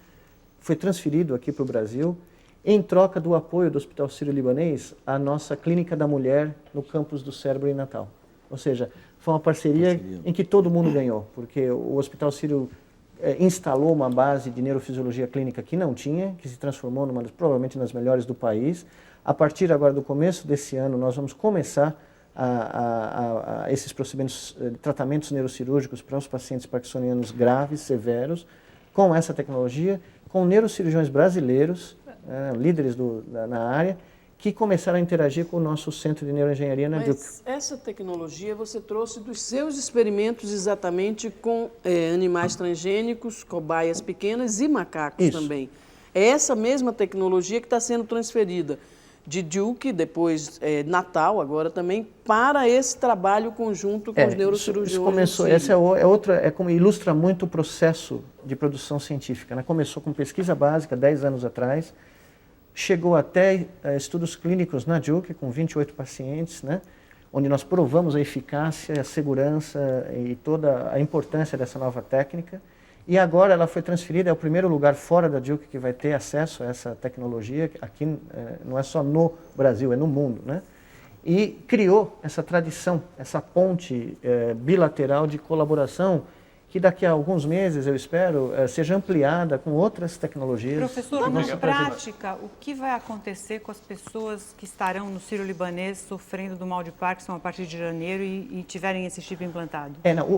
Speaker 3: foi transferido aqui para o Brasil, em troca do apoio do Hospital Sírio-Libanês à nossa Clínica da Mulher no campus do Cérebro em Natal. Ou seja, foi uma parceria em que todo mundo ganhou, porque o Hospital Sírio instalou uma base de neurofisiologia clínica que não tinha, que se transformou provavelmente nas melhores do país. A partir agora do começo desse ano, nós vamos começar esses procedimentos, tratamentos neurocirúrgicos para os pacientes parkinsonianos graves, severos, com essa tecnologia, com neurocirurgiões brasileiros, líderes na área, que começaram a interagir com o nosso Centro de Neuroengenharia na Duke.
Speaker 6: Mas essa tecnologia você trouxe dos seus experimentos exatamente com animais transgênicos, cobaias pequenas e macacos também. É essa mesma tecnologia que está sendo transferida de Duke, depois Natal, agora também, para esse trabalho conjunto com os neurocirurgiões. Isso
Speaker 3: começou, essa é outra, como ilustra muito o processo de produção científica, né? Começou com pesquisa básica 10 anos atrás, chegou até estudos clínicos na Duke, com 28 pacientes, né? Onde nós provamos a eficácia, a segurança e toda a importância dessa nova técnica. E agora ela foi transferida, é o primeiro lugar fora da Duke que vai ter acesso a essa tecnologia, aqui não é só no Brasil, é no mundo, né? E criou essa tradição, essa ponte bilateral de colaboração, que daqui a alguns meses, eu espero, seja ampliada com outras tecnologias.
Speaker 1: Professor, na prática, o que vai acontecer com as pessoas que estarão no Sírio-Libanês sofrendo do mal de Parkinson a partir de janeiro e tiverem esse chip implantado?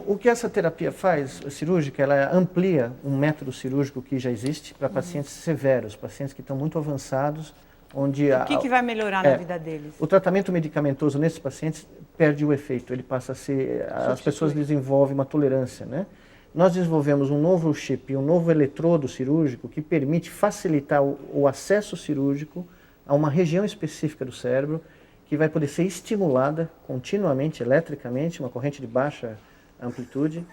Speaker 3: O que essa terapia faz, cirúrgica, ela amplia um método cirúrgico que já existe para pacientes severos, pacientes que estão muito avançados, onde...
Speaker 1: O que vai melhorar na vida deles?
Speaker 3: O tratamento medicamentoso nesses pacientes perde o efeito, ele passa a ser... As pessoas desenvolvem uma tolerância, né? Nós desenvolvemos um novo chip, um novo eletrodo cirúrgico que permite facilitar o acesso cirúrgico a uma região específica do cérebro que vai poder ser estimulada continuamente, eletricamente, uma corrente de baixa amplitude,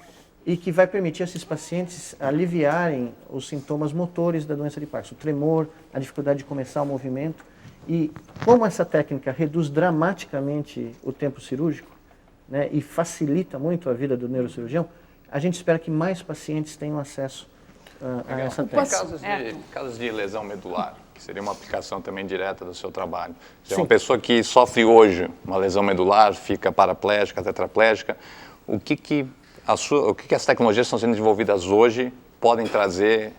Speaker 3: e que vai permitir a esses pacientes aliviarem os sintomas motores da doença de Parkinson, o tremor, a dificuldade de começar o movimento. E como essa técnica reduz dramaticamente o tempo cirúrgico, né, e facilita muito a vida do neurocirurgião, a gente espera que mais pacientes tenham acesso a essa técnica.
Speaker 7: Casos de lesão medular, que seria uma aplicação também direta do seu trabalho. Se é uma pessoa que sofre hoje uma lesão medular, fica paraplégica, tetraplégica, o que as tecnologias que estão sendo desenvolvidas hoje podem trazer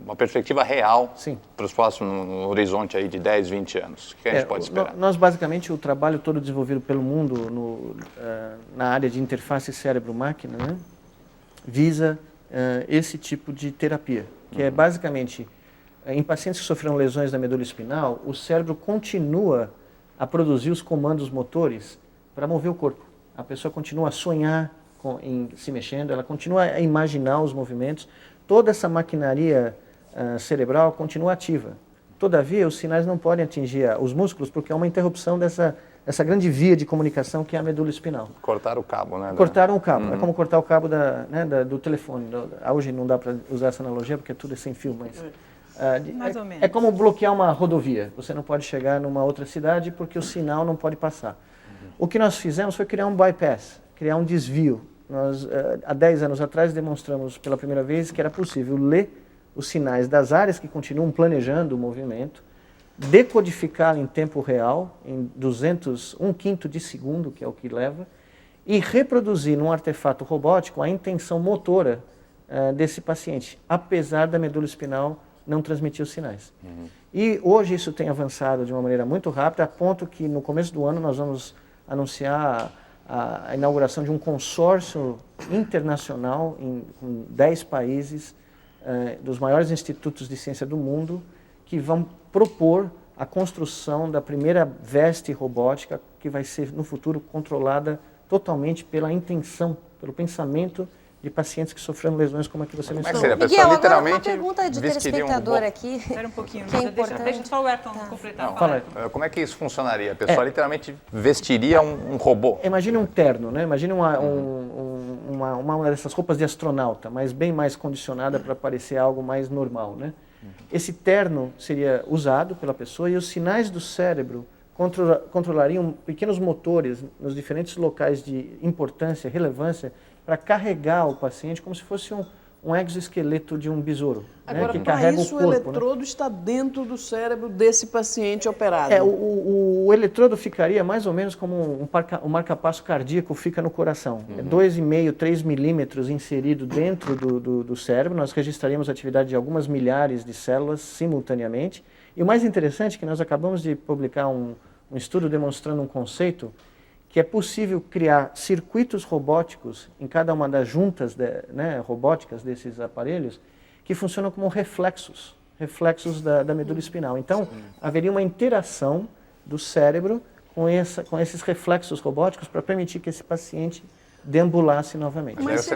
Speaker 7: uma perspectiva real para os próximos, no horizonte aí de 10, 20 anos? O que a gente pode esperar?
Speaker 3: Nós, basicamente, o trabalho todo desenvolvido pelo mundo na área de interface cérebro-máquina, né, visa esse tipo de terapia, que é basicamente, em pacientes que sofreram lesões da medula espinal, o cérebro continua a produzir os comandos motores para mover o corpo. A pessoa continua a sonhar se mexendo, ela continua a imaginar os movimentos, toda essa maquinaria cerebral continua ativa. Todavia, os sinais não podem atingir os músculos porque há uma interrupção dessa grande via de comunicação que é a medula espinal.
Speaker 7: Cortaram o cabo, né?
Speaker 3: Cortaram o cabo. É como cortar o cabo do telefone. Hoje não dá para usar essa analogia porque tudo é sem fio, mas...
Speaker 1: Mais ou menos.
Speaker 3: É como bloquear uma rodovia. Você não pode chegar numa outra cidade porque o sinal não pode passar. O que nós fizemos foi criar um bypass, criar um desvio. Nós, há 10 anos atrás, demonstramos pela primeira vez que era possível ler os sinais das áreas que continuam planejando o movimento, decodificá-lo em tempo real, em 1/5 de segundo, que é o que leva, e reproduzir num artefato robótico a intenção motora desse paciente, apesar da medula espinal não transmitir os sinais. E hoje isso tem avançado de uma maneira muito rápida, a ponto que no começo do ano nós vamos anunciar a inauguração de um consórcio internacional em 10 países, dos maiores institutos de ciência do mundo, que vão propor a construção da primeira veste robótica que vai ser, no futuro, controlada totalmente pela intenção, pelo pensamento de pacientes que sofreram lesões como a que você mencionou.
Speaker 8: Miguel, agora uma pergunta de telespectador aqui.
Speaker 1: Espera um pouquinho,
Speaker 8: que é importante.
Speaker 1: deixa só o Ayrton completar.
Speaker 7: Como é que isso funcionaria? A pessoa literalmente vestiria um robô?
Speaker 3: Imagine um terno, né? Imagine uma dessas roupas de astronauta, mas bem mais condicionada para parecer algo mais normal, né? Esse terno seria usado pela pessoa e os sinais do cérebro controlariam pequenos motores nos diferentes locais de importância, relevância, para carregar o paciente como se fosse um exoesqueleto de um besouro,
Speaker 6: Agora,
Speaker 3: que
Speaker 6: para
Speaker 3: carrega
Speaker 6: isso,
Speaker 3: o corpo.
Speaker 6: o eletrodo está dentro do cérebro desse paciente operado.
Speaker 3: O eletrodo ficaria mais ou menos como um marca-passo cardíaco fica no coração. É 2,5, 3 milímetros inserido dentro do cérebro. Nós registraríamos a atividade de algumas milhares de células simultaneamente. E o mais interessante é que nós acabamos de publicar um estudo demonstrando um conceito que é possível criar circuitos robóticos em cada uma das juntas robóticas desses aparelhos que funcionam como reflexos da medula espinal. Então, haveria uma interação do cérebro com esses reflexos robóticos para permitir que esse paciente deambulasse novamente.
Speaker 6: Mas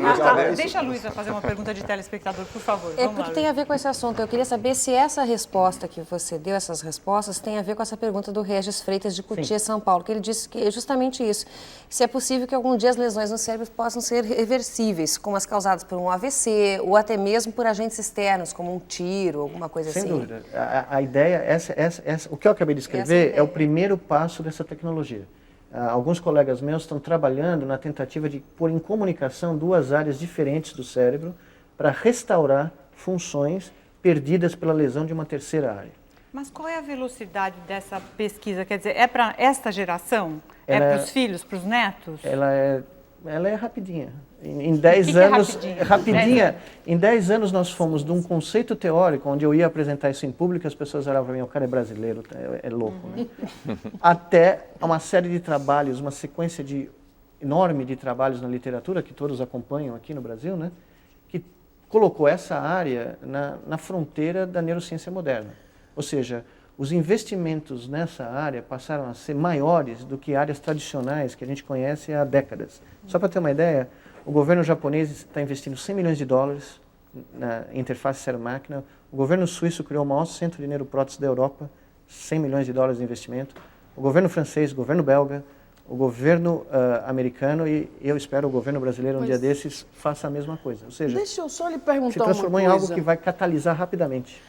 Speaker 1: Deixa a Luísa fazer uma pergunta de telespectador, por favor.
Speaker 8: É porque tem a ver com esse assunto. Eu queria saber se essa resposta que você deu, essas respostas, tem a ver com essa pergunta do Regis Freitas de Cotia, São Paulo, que ele disse que é justamente isso. Se é possível que algum dia as lesões no cérebro possam ser reversíveis, como as causadas por um AVC ou até mesmo por agentes externos, como um tiro, alguma coisa assim.
Speaker 3: Sem dúvida. A ideia, o que eu acabei de escrever é o primeiro passo dessa tecnologia. Alguns colegas meus estão trabalhando na tentativa de pôr em comunicação duas áreas diferentes do cérebro para restaurar funções perdidas pela lesão de uma terceira área.
Speaker 1: Mas qual é a velocidade dessa pesquisa? Quer dizer, é para esta geração? É para os filhos, para os netos?
Speaker 3: Ela é rapidinha. Em 10 anos, rapidinha. Em 10 anos nós fomos de um conceito teórico, onde eu ia apresentar isso em público, as pessoas olhavam para mim, o cara é brasileiro, é louco, né? Até uma série de trabalhos, uma sequência enorme de trabalhos na literatura, que todos acompanham aqui no Brasil, né? Que colocou essa área na fronteira da neurociência moderna. Ou seja, os investimentos nessa área passaram a ser maiores do que áreas tradicionais que a gente conhece há décadas. Só para ter uma ideia, o governo japonês está investindo $100 milhões na interface cérebro-máquina. O governo suíço criou o maior centro de neuroprótese da Europa, $100 milhões de investimento. O governo francês, o governo belga, o governo americano e eu espero o governo brasileiro um dia desses faça a mesma coisa. Ou seja,
Speaker 6: deixa eu só lhe perguntar
Speaker 3: se transformou
Speaker 6: uma
Speaker 3: em
Speaker 6: coisa.
Speaker 3: algo que vai catalisar rapidamente.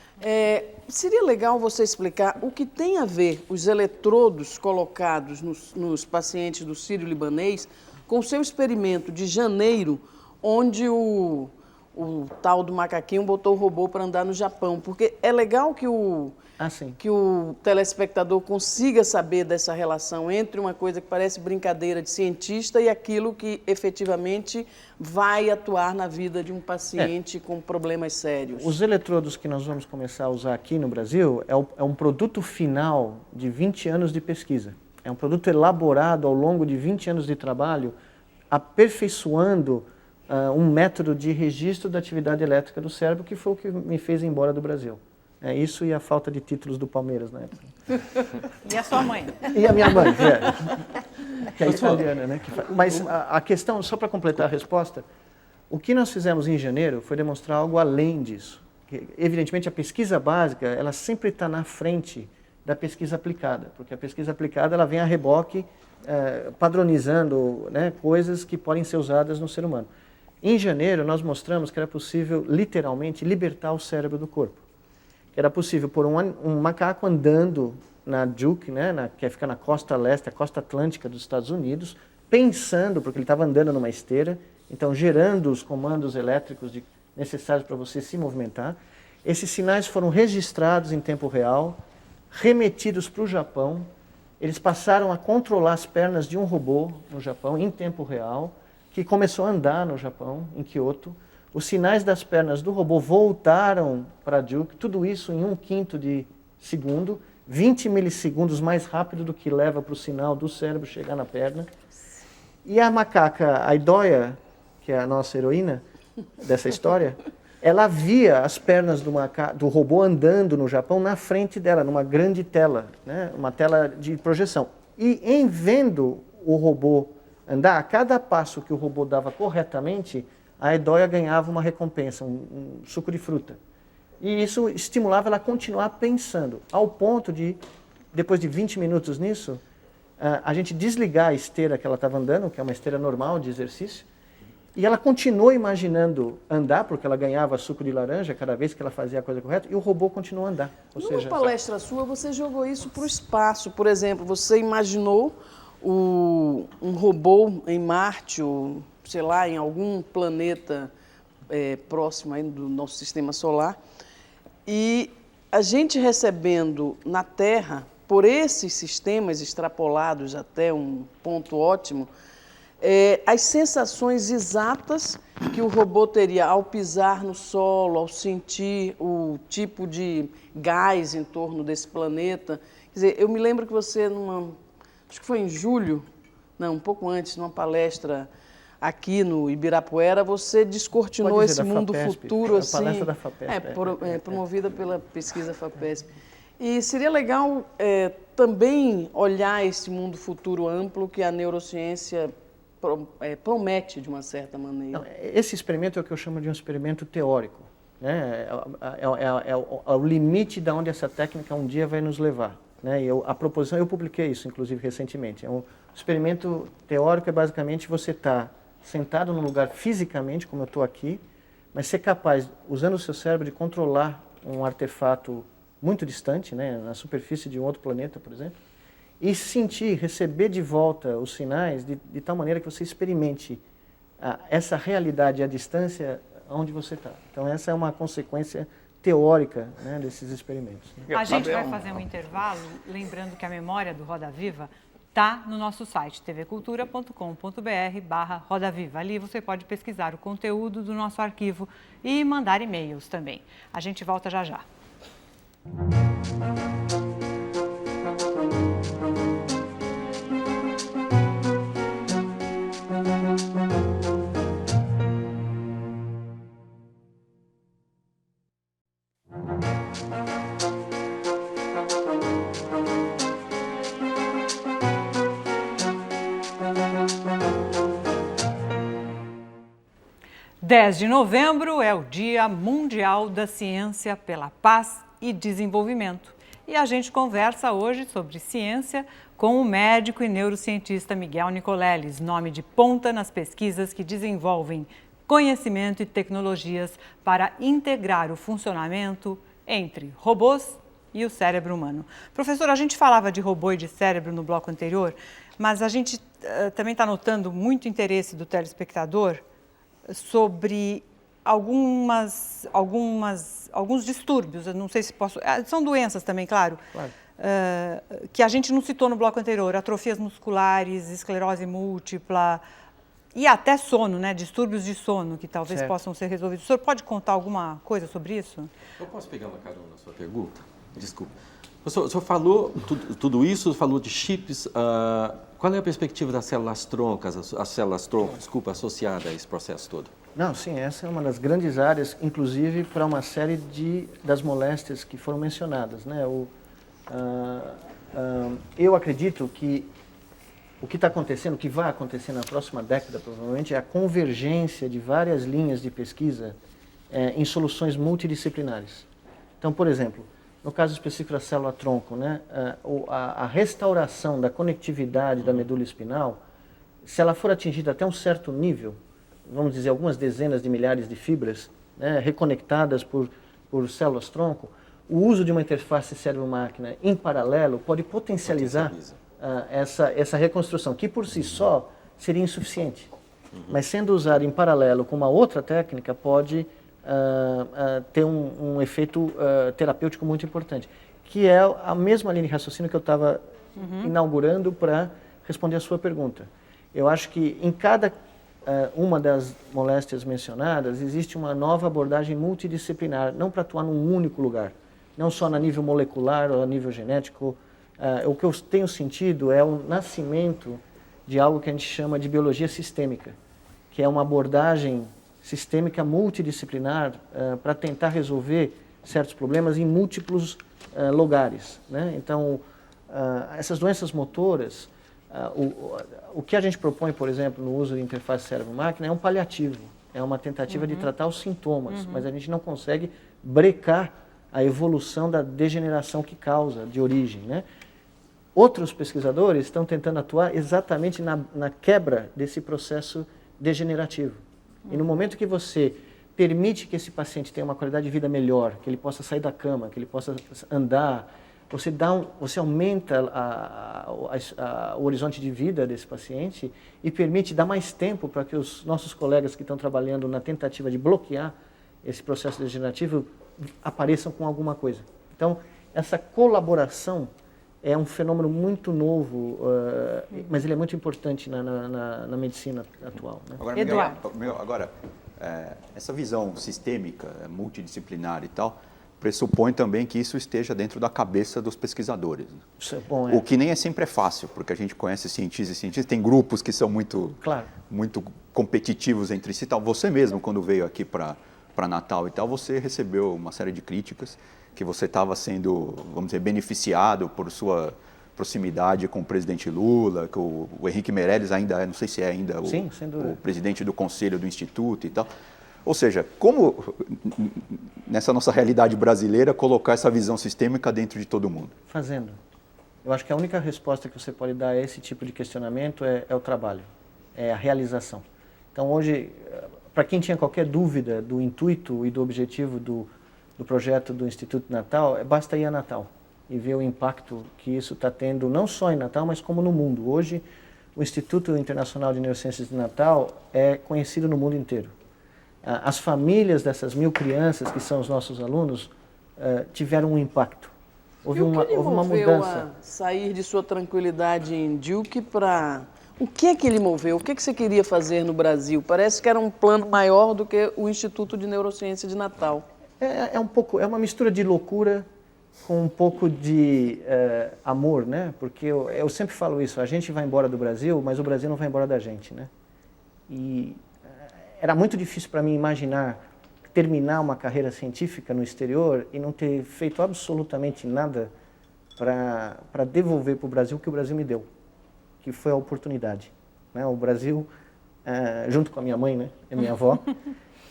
Speaker 6: Seria legal você explicar o que tem a ver os eletrodos colocados nos pacientes do Sírio-Libanês com o seu experimento de janeiro, onde o tal do macaquinho botou o robô para andar no Japão. Porque é legal que o telespectador consiga saber dessa relação entre uma coisa que parece brincadeira de cientista e aquilo que efetivamente vai atuar na vida de um paciente com problemas sérios.
Speaker 3: Os eletrodos que nós vamos começar a usar aqui no Brasil é um produto final de 20 anos de pesquisa. É um produto elaborado ao longo de 20 anos de trabalho, aperfeiçoando um método de registro da atividade elétrica do cérebro, que foi o que me fez ir embora do Brasil. Isso e a falta de títulos do Palmeiras na época.
Speaker 1: E a sua mãe?
Speaker 3: E a minha mãe, que é italiana, né? Mas a questão, só para completar a resposta, o que nós fizemos em janeiro foi demonstrar algo além disso. Evidentemente, a pesquisa básica, ela sempre está na frente da pesquisa aplicada, porque a pesquisa aplicada ela vem a reboque, padronizando, né, coisas que podem ser usadas no ser humano. Em janeiro, nós mostramos que era possível, literalmente, libertar o cérebro do corpo. Que era possível pôr um macaco andando na Duke, né, que fica na costa leste, a costa atlântica dos Estados Unidos, pensando, porque ele estava andando numa esteira, então gerando os comandos elétricos necessários para você se movimentar. Esses sinais foram registrados em tempo real, remetidos para o Japão. Eles passaram a controlar as pernas de um robô no Japão, em tempo real, que começou a andar no Japão, em Kyoto. Os sinais das pernas do robô voltaram para a Duke, tudo isso em 1/5 de segundo, 20 milissegundos mais rápido do que leva para o sinal do cérebro chegar na perna. E a macaca Aidoia, que é a nossa heroína dessa história, ela via as pernas do robô andando no Japão na frente dela, numa grande tela, né? Uma tela de projeção. E em vendo o robô andar, a cada passo que o robô dava corretamente, a Aidoia ganhava uma recompensa, um suco de fruta. E isso estimulava ela a continuar pensando, ao ponto de, depois de 20 minutos nisso, a gente desligar a esteira que ela estava andando, que é uma esteira normal de exercício, e ela continuou imaginando andar, porque ela ganhava suco de laranja cada vez que ela fazia a coisa correta, e o robô continuou a andar.
Speaker 6: Numa palestra sua, você jogou isso para o espaço. Por exemplo, você imaginou um robô em Marte, ou sei lá, em algum planeta próximo aí do nosso sistema solar. E a gente recebendo na Terra, por esses sistemas extrapolados até um ponto ótimo, as sensações exatas que o robô teria ao pisar no solo, ao sentir o tipo de gás em torno desse planeta. Quer dizer, eu me lembro que você, acho que foi em julho, não, um pouco antes, numa palestra aqui no Ibirapuera, você descortinou esse mundo futuro assim. A palestra da FAPESP. Promovida pela pesquisa FAPESP. E seria legal também olhar esse mundo futuro amplo que a neurociência promete de uma certa maneira.
Speaker 3: Não, esse experimento é o que eu chamo de um experimento teórico, né? É o limite de onde essa técnica um dia vai nos levar, né? A proposição, eu publiquei isso inclusive recentemente, é um experimento teórico, é basicamente você estar sentado num lugar fisicamente, como eu estou aqui, mas ser capaz, usando o seu cérebro, de controlar um artefato muito distante, né? Na superfície de um outro planeta, por exemplo, e sentir, receber de volta os sinais de tal maneira que você experimente essa realidade à distância onde você está. Então, essa é uma consequência teórica, né, desses experimentos.
Speaker 1: A gente vai fazer um intervalo, lembrando que a memória do Roda Viva está no nosso site, tvcultura.com.br/Roda Viva. Ali você pode pesquisar o conteúdo do nosso arquivo e mandar e-mails também. A gente volta já já. – 10 de novembro é o Dia Mundial da Ciência pela Paz e Desenvolvimento. E a gente conversa hoje sobre ciência com o médico e neurocientista Miguel Nicoleles, nome de ponta nas pesquisas que desenvolvem conhecimento e tecnologias para integrar o funcionamento entre robôs e o cérebro humano. Professor, a gente falava de robô e de cérebro no bloco anterior, mas a gente também está notando muito interesse do telespectador sobre alguns distúrbios, eu não sei se posso... São doenças também, claro. Que a gente não citou no bloco anterior, atrofias musculares, esclerose múltipla e até sono, né? Distúrbios de sono que talvez possam ser resolvidos. O senhor pode contar alguma coisa sobre isso?
Speaker 5: Eu posso pegar uma carona na sua pergunta? Desculpa. O senhor falou tudo isso, falou de chips. Qual é a perspectiva das células troncas, desculpa, associada a esse processo todo?
Speaker 3: Não, sim, essa é uma das grandes áreas, inclusive para uma série das moléstias que foram mencionadas, né? Eu acredito que o que está acontecendo, o que vai acontecer na próxima década, provavelmente, é a convergência de várias linhas de pesquisa em soluções multidisciplinares. Então, por exemplo, no caso específico da célula-tronco, né, a restauração da conectividade da medula espinal, se ela for atingida até um certo nível, vamos dizer, algumas dezenas de milhares de fibras, né, reconectadas por células-tronco, o uso de uma interface cérebro-máquina em paralelo pode potencializar essa reconstrução, que por si só seria insuficiente. Mas sendo usada em paralelo com uma outra técnica, pode ter um efeito terapêutico muito importante, que é a mesma linha de raciocínio que eu estava inaugurando para responder a sua pergunta. Eu acho que em cada uma das moléstias mencionadas existe uma nova abordagem multidisciplinar, não para atuar num único lugar, não só no nível molecular ou a nível genético. O que eu tenho sentido é o nascimento de algo que a gente chama de biologia sistêmica, que é uma abordagem sistêmica multidisciplinar para tentar resolver certos problemas em múltiplos lugares, né? Então, essas doenças motoras, o que a gente propõe, por exemplo, no uso de interface cérebro-máquina é um paliativo, é uma tentativa de tratar os sintomas, mas a gente não consegue brecar a evolução da degeneração que causa, de origem, né? Outros pesquisadores estão tentando atuar exatamente na quebra desse processo degenerativo. E no momento que você permite que esse paciente tenha uma qualidade de vida melhor, que ele possa sair da cama, que ele possa andar, você aumenta o horizonte de vida desse paciente e permite dar mais tempo para que os nossos colegas que estão trabalhando na tentativa de bloquear esse processo degenerativo apareçam com alguma coisa. Então, essa colaboração é um fenômeno muito novo, mas ele é muito importante na medicina atual. Né?
Speaker 4: Agora, Miguel, essa visão sistêmica, multidisciplinar e tal, pressupõe também que isso esteja dentro da cabeça dos pesquisadores.
Speaker 3: Isso é bom,
Speaker 4: O que nem sempre é fácil, porque a gente conhece cientistas, tem grupos que são muito competitivos entre si. Tal. Você mesmo, quando veio aqui para Natal e tal, você recebeu uma série de críticas, que você estava sendo, vamos dizer, beneficiado por sua proximidade com o presidente Lula, que o Henrique Meirelles ainda é, não sei se é ainda o presidente do conselho do Instituto e tal. Ou seja, como, nessa nossa realidade brasileira, colocar essa visão sistêmica dentro de todo mundo?
Speaker 3: Fazendo. Eu acho que a única resposta que você pode dar a esse tipo de questionamento é o trabalho, é a realização. Então, hoje, para quem tinha qualquer dúvida do intuito e do objetivo do projeto do Instituto Natal, basta ir a Natal e ver o impacto que isso está tendo, não só em Natal, mas como no mundo. Hoje, o Instituto Internacional de Neurociências de Natal é conhecido no mundo inteiro. As famílias dessas 1000 crianças, que são os nossos alunos, tiveram um impacto. Houve uma mudança.
Speaker 6: A sair de sua tranquilidade em Duke para... O que é que ele moveu? O que é que você queria fazer no Brasil? Parece que era um plano maior do que o Instituto de Neurociência de Natal.
Speaker 3: É uma mistura de loucura com um pouco de amor, né? Porque eu sempre falo isso, a gente vai embora do Brasil, mas o Brasil não vai embora da gente, né? E era muito difícil para mim imaginar terminar uma carreira científica no exterior e não ter feito absolutamente nada para devolver para o Brasil o que o Brasil me deu, que foi a oportunidade. Né? O Brasil, junto com a minha mãe, né, a minha avó,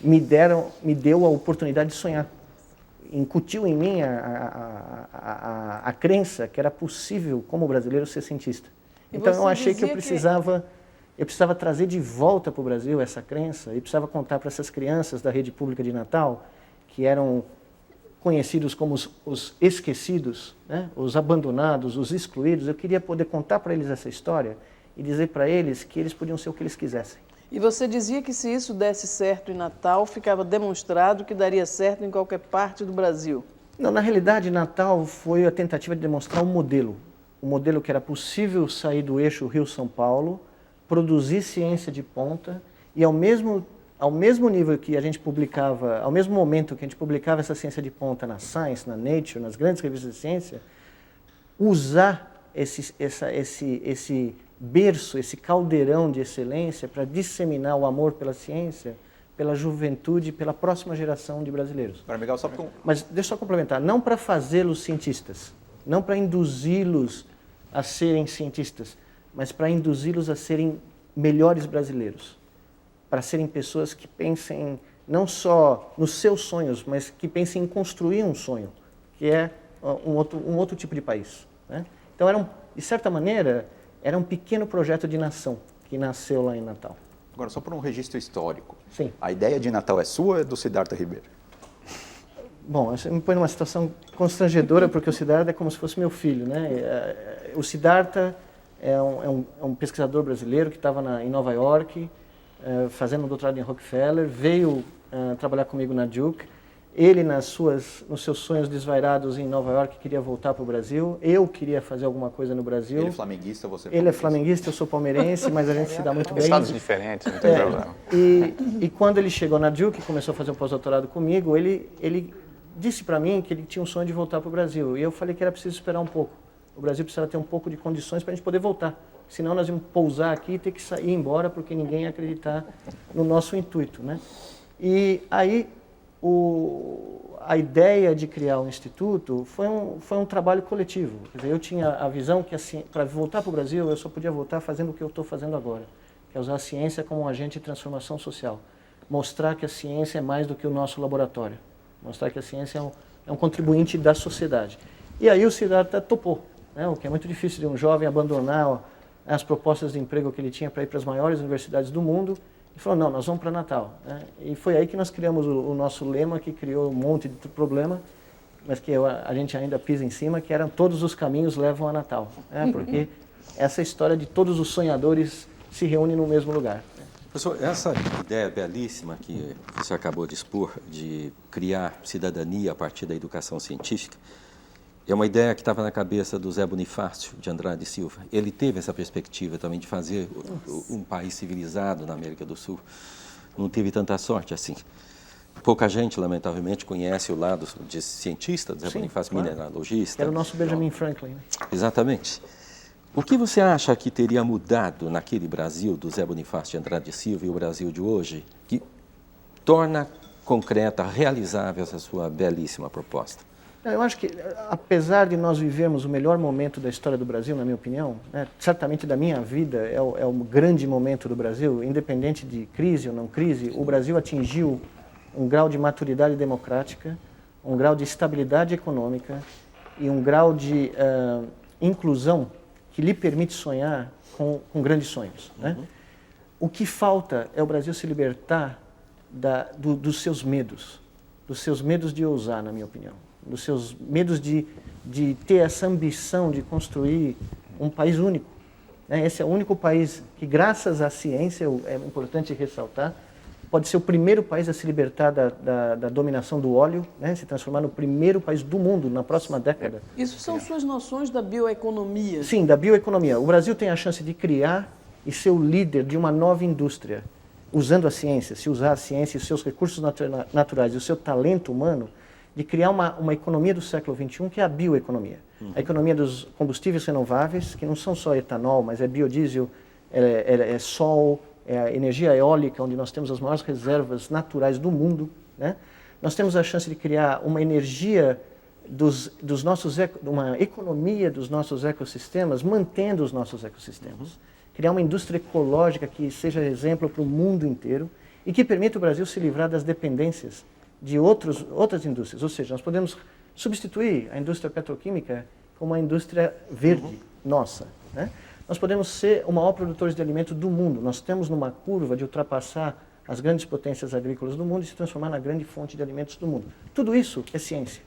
Speaker 3: me deu a oportunidade de sonhar. Incutiu em mim a crença que era possível, como brasileiro, ser cientista. Então eu achei que eu precisava trazer de volta para o Brasil essa crença e precisava contar para essas crianças da rede pública de Natal, que eram conhecidos como os esquecidos, né? Os abandonados, os excluídos. Eu queria poder contar para eles essa história e dizer para eles que eles podiam ser o que eles quisessem.
Speaker 6: E você dizia que se isso desse certo em Natal, ficava demonstrado que daria certo em qualquer parte do Brasil.
Speaker 3: Não, na realidade, Natal foi a tentativa de demonstrar um modelo que era possível sair do eixo Rio-São Paulo, produzir ciência de ponta e ao mesmo nível que a gente publicava, ao mesmo momento que a gente publicava essa ciência de ponta na Science, na Nature, nas grandes revistas de ciência, usar esse berço, esse caldeirão de excelência para disseminar o amor pela ciência, pela juventude, pela próxima geração de brasileiros. Mas deixa eu só complementar, não para fazê-los cientistas, não para induzi-los a serem cientistas, mas para induzi-los a serem melhores brasileiros, para serem pessoas que pensem não só nos seus sonhos, mas que pensem em construir um sonho, que é um outro tipo de país. Né? Então, de certa maneira, era um pequeno projeto de nação que nasceu lá em Natal.
Speaker 4: Agora, só para um registro histórico.
Speaker 3: Sim.
Speaker 4: A ideia de Natal é sua ou é do Siddhartha Ribeiro?
Speaker 3: Bom, você me põe numa situação constrangedora, porque o Siddhartha é como se fosse meu filho. Né? O Siddhartha é um pesquisador brasileiro que estava em Nova York, fazendo um doutorado em Rockefeller, veio trabalhar comigo na Duke. Ele, nos seus sonhos desvairados em Nova York, queria voltar para o Brasil. Eu queria fazer alguma coisa no Brasil.
Speaker 4: Ele é flamenguista, você é
Speaker 3: palmeirense? Ele é flamenguista, eu sou palmeirense, mas a gente se dá muito bem.
Speaker 7: Estados diferentes, não tem problema.
Speaker 3: E quando ele chegou na Duke e começou a fazer um pós-doutorado comigo, ele disse para mim que ele tinha um sonho de voltar para o Brasil. E eu falei que era preciso esperar um pouco. O Brasil precisava ter um pouco de condições para a gente poder voltar. Senão nós íamos pousar aqui e ter que sair embora porque ninguém ia acreditar no nosso intuito. Né? E aí a ideia de criar um instituto foi um trabalho coletivo. Quer dizer, eu tinha a visão que assim, para voltar para o Brasil eu só podia voltar fazendo o que eu estou fazendo agora, que é usar a ciência como um agente de transformação social. Mostrar que a ciência é mais do que o nosso laboratório. Mostrar que a ciência é um contribuinte da sociedade. E aí o Siddhartha topou, né? O que é muito difícil de um jovem abandonar as propostas de emprego que ele tinha para ir para as maiores universidades do mundo e falou, não, nós vamos para Natal. Né? E foi aí que nós criamos o nosso lema, que criou um monte de problema, mas que a gente ainda pisa em cima, que eram todos os caminhos levam a Natal. Porque essa história de todos os sonhadores se reúnem no mesmo lugar.
Speaker 5: Professor, essa ideia belíssima que você acabou de expor, de criar cidadania a partir da educação científica, é uma ideia que estava na cabeça do Zé Bonifácio de Andrade Silva. Ele teve essa perspectiva também de fazer um país civilizado na América do Sul. Não teve tanta sorte assim. Pouca gente, lamentavelmente, conhece o lado de cientista do Zé Bonifácio, claro. Mineralogista.
Speaker 3: Era o nosso Benjamin Franklin. Né?
Speaker 5: Exatamente. O que você acha que teria mudado naquele Brasil do Zé Bonifácio de Andrade Silva e o Brasil de hoje que torna concreta, realizável essa sua belíssima proposta?
Speaker 3: Eu acho que, apesar de nós vivermos o melhor momento da história do Brasil, na minha opinião, certamente da minha vida é o grande momento do Brasil, independente de crise ou não crise, o Brasil atingiu um grau de maturidade democrática, um grau de estabilidade econômica e um grau de inclusão que lhe permite sonhar com grandes sonhos. Né? O que falta é o Brasil se libertar dos seus medos de ousar, na minha opinião, dos seus medos de ter essa ambição de construir um país único. Né? Esse é o único país que, graças à ciência, é importante ressaltar, pode ser o primeiro país a se libertar da dominação do óleo, né? Se transformar no primeiro país do mundo na próxima década.
Speaker 6: Isso são suas noções da bioeconomia?
Speaker 3: Sim, da bioeconomia. O Brasil tem a chance de criar e ser o líder de uma nova indústria, usando a ciência, se usar a ciência e os seus recursos naturais e o seu talento humano, de criar uma economia do século XXI, que é a bioeconomia. A economia dos combustíveis renováveis, que não são só etanol, mas é biodiesel, é sol, é a energia eólica, onde nós temos as maiores reservas naturais do mundo. Né? Nós temos a chance de criar uma energia uma economia dos nossos ecossistemas, mantendo os nossos ecossistemas. Criar uma indústria ecológica que seja exemplo para o mundo inteiro e que permita o Brasil se livrar das dependências de outras indústrias. Ou seja, nós podemos substituir a indústria petroquímica com uma indústria verde, nossa. Né? Nós podemos ser o maior produtor de alimentos do mundo. Nós estamos numa curva de ultrapassar as grandes potências agrícolas do mundo e se transformar na grande fonte de alimentos do mundo. Tudo isso é ciência.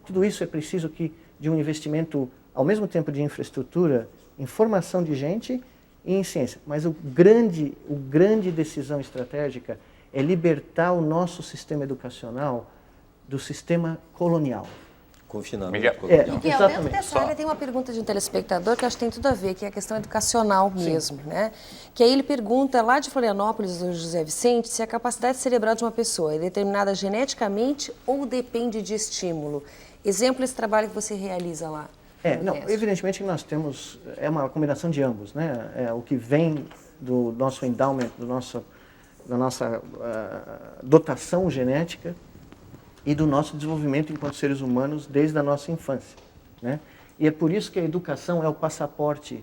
Speaker 3: Tudo isso é preciso de um investimento, ao mesmo tempo, de infraestrutura, em formação de gente e em ciência. Mas o grande decisão estratégica é libertar o nosso sistema educacional do sistema colonial.
Speaker 5: Confinamento colonial.
Speaker 8: Miguel, dentro dessa área tem uma pergunta de um telespectador que acho que tem tudo a ver, que é a questão educacional mesmo, né? Que aí ele pergunta, lá de Florianópolis, do José Vicente, se a capacidade cerebral de uma pessoa é determinada geneticamente ou depende de estímulo. Exemplo desse trabalho que você realiza lá.
Speaker 3: Evidentemente que nós temos, é uma combinação de ambos, né? É o que vem do nosso endowment, da nossa dotação genética e do nosso desenvolvimento enquanto seres humanos desde a nossa infância. Né? E é por isso que a educação é o passaporte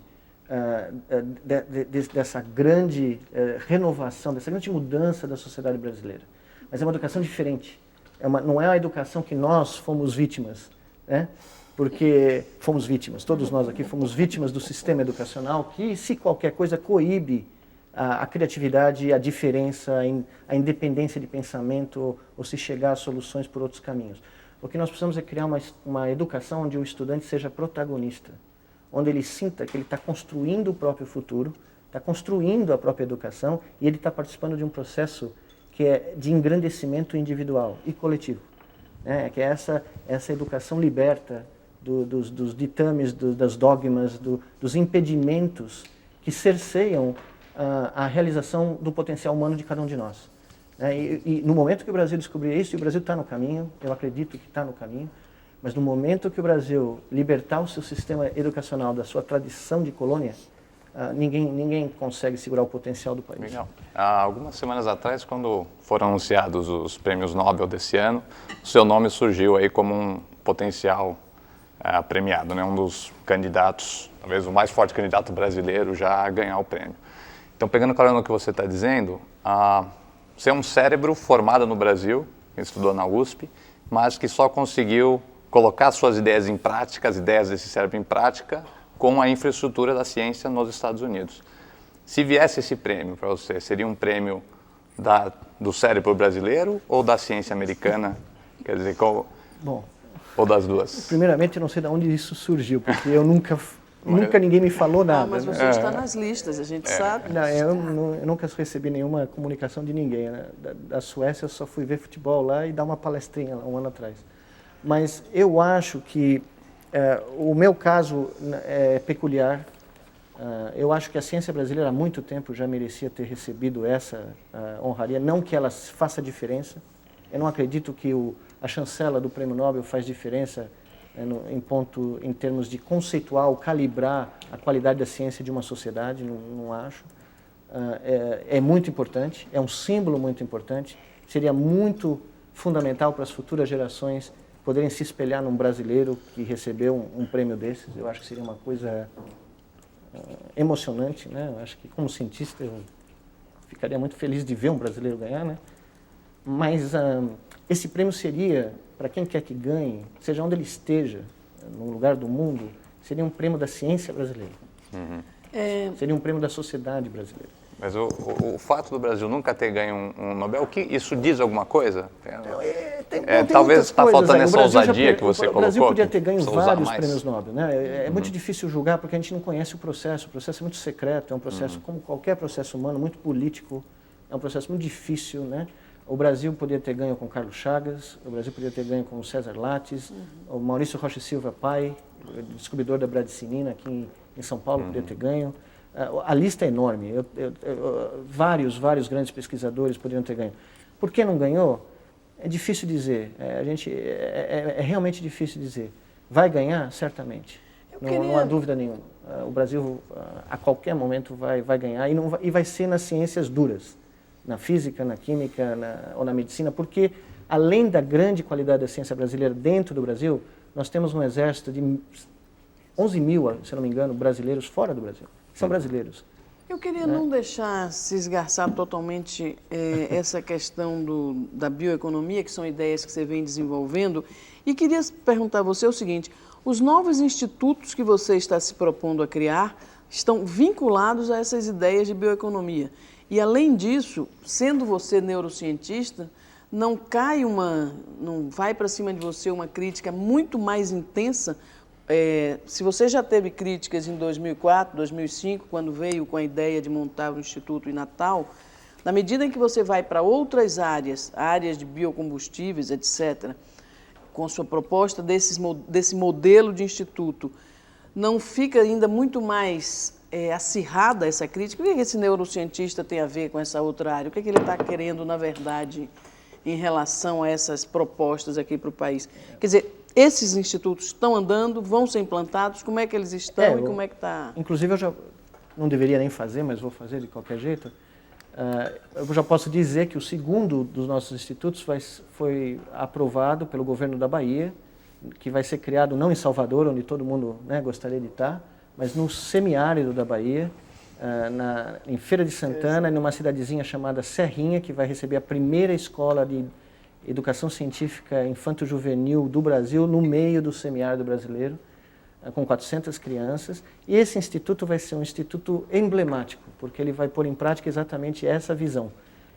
Speaker 3: dessa grande renovação, dessa grande mudança da sociedade brasileira. Mas é uma educação diferente. Não é a educação que nós fomos vítimas, né? Porque fomos vítimas, todos nós aqui fomos vítimas do sistema educacional que, se qualquer coisa, coíbe a criatividade, a diferença, a independência de pensamento ou se chegar a soluções por outros caminhos. O que nós precisamos é criar uma educação onde o estudante seja protagonista, onde ele sinta que ele está construindo o próprio futuro, está construindo a própria educação e ele está participando de um processo que é de engrandecimento individual e coletivo. Né? Que é essa educação liberta dos ditames, das dogmas, dos impedimentos que cerceiam a realização do potencial humano de cada um de nós. E no momento que o Brasil descobrir isso, e o Brasil está no caminho, eu acredito que está no caminho, mas no momento que o Brasil libertar o seu sistema educacional da sua tradição de colônia, ninguém consegue segurar o potencial do país.
Speaker 7: Legal. Há algumas semanas atrás, quando foram anunciados os prêmios Nobel desse ano, o seu nome surgiu aí como um potencial premiado, né? Um dos candidatos, talvez o mais forte candidato brasileiro já a ganhar o prêmio. Então, pegando carona no que você está dizendo, você é um cérebro formado no Brasil, que estudou na USP, mas que só conseguiu colocar suas ideias em prática, as ideias desse cérebro em prática, com a infraestrutura da ciência nos Estados Unidos. Se viesse esse prêmio para você, seria um prêmio do cérebro brasileiro ou da ciência americana? Quer dizer,
Speaker 3: Bom,
Speaker 7: Ou das duas?
Speaker 3: Primeiramente, eu não sei de onde isso surgiu, porque eu nunca ninguém me falou nada.
Speaker 6: Mas você está nas listas, a gente sabe.
Speaker 3: Não, eu nunca recebi nenhuma comunicação de ninguém, né? Da Suécia eu só fui ver futebol lá e dar uma palestrinha lá, um ano atrás. Mas eu acho que o meu caso é peculiar. Eu acho que a ciência brasileira há muito tempo já merecia ter recebido essa honraria, não que ela faça diferença. Eu não acredito que a chancela do Prêmio Nobel faz diferença em termos de conceitual, calibrar a qualidade da ciência de uma sociedade, não acho. É muito importante, é um símbolo muito importante, seria muito fundamental para as futuras gerações poderem se espelhar num brasileiro que recebeu um prêmio desses. Eu acho que seria uma coisa emocionante, né? Eu acho que como cientista eu ficaria muito feliz de ver um brasileiro ganhar, né? Mas esse prêmio seria, para quem quer que ganhe, seja onde ele esteja, num lugar do mundo, seria um prêmio da ciência brasileira. Seria um prêmio da sociedade brasileira.
Speaker 7: Mas o fato do Brasil nunca ter ganho um Nobel, isso diz alguma coisa? Talvez está faltando essa ousadia que você colocou.
Speaker 3: O Brasil podia ter ganho vários prêmios Nobel, né? É muito difícil julgar porque a gente não conhece o processo é muito secreto, é um processo como qualquer processo humano, muito político, é um processo muito difícil, né? O Brasil poderia ter ganho com Carlos Chagas, o Brasil poderia ter ganho com o César Lattes, o Maurício Rocha Silva Pai, descobridor da bradicinina aqui em São Paulo, poderia ter ganho. A lista é enorme, vários grandes pesquisadores poderiam ter ganho. Por que não ganhou? É difícil dizer, é realmente difícil dizer. Vai ganhar? Certamente, não há dúvida nenhuma. O Brasil, a qualquer momento, vai ganhar e vai ser nas ciências duras, na física, na química ou na medicina, porque além da grande qualidade da ciência brasileira dentro do Brasil, nós temos um exército de 11 mil, se não me engano, brasileiros fora do Brasil. São brasileiros.
Speaker 6: Eu queria não deixar se esgarçar totalmente essa questão da bioeconomia, que são ideias que você vem desenvolvendo, e queria perguntar a você o seguinte: os novos institutos que você está se propondo a criar estão vinculados a essas ideias de bioeconomia. E, além disso, sendo você neurocientista, não vai para cima de você uma crítica muito mais intensa. Se você já teve críticas em 2004, 2005, quando veio com a ideia de montar o Instituto em Natal, na medida em que você vai para outras áreas de biocombustíveis, etc., com sua proposta desse modelo de instituto, não fica ainda muito mais acirrada essa crítica? O que esse neurocientista tem a ver com essa outra área? O que ele está querendo, na verdade, em relação a essas propostas aqui para o país? Quer dizer, esses institutos estão andando, vão ser implantados, como é que eles estão e como é que está?
Speaker 3: Inclusive, eu já não deveria nem fazer, mas vou fazer de qualquer jeito. Eu já posso dizer que o segundo dos nossos institutos foi aprovado pelo governo da Bahia, que vai ser criado não em Salvador, onde todo mundo, né, gostaria de estar, mas no semiárido da Bahia, em Feira de Santana, numa cidadezinha chamada Serrinha, que vai receber a primeira escola de educação científica infanto-juvenil do Brasil, no meio do semiárido brasileiro, com 400 crianças. E esse instituto vai ser um instituto emblemático, porque ele vai pôr em prática exatamente essa visão.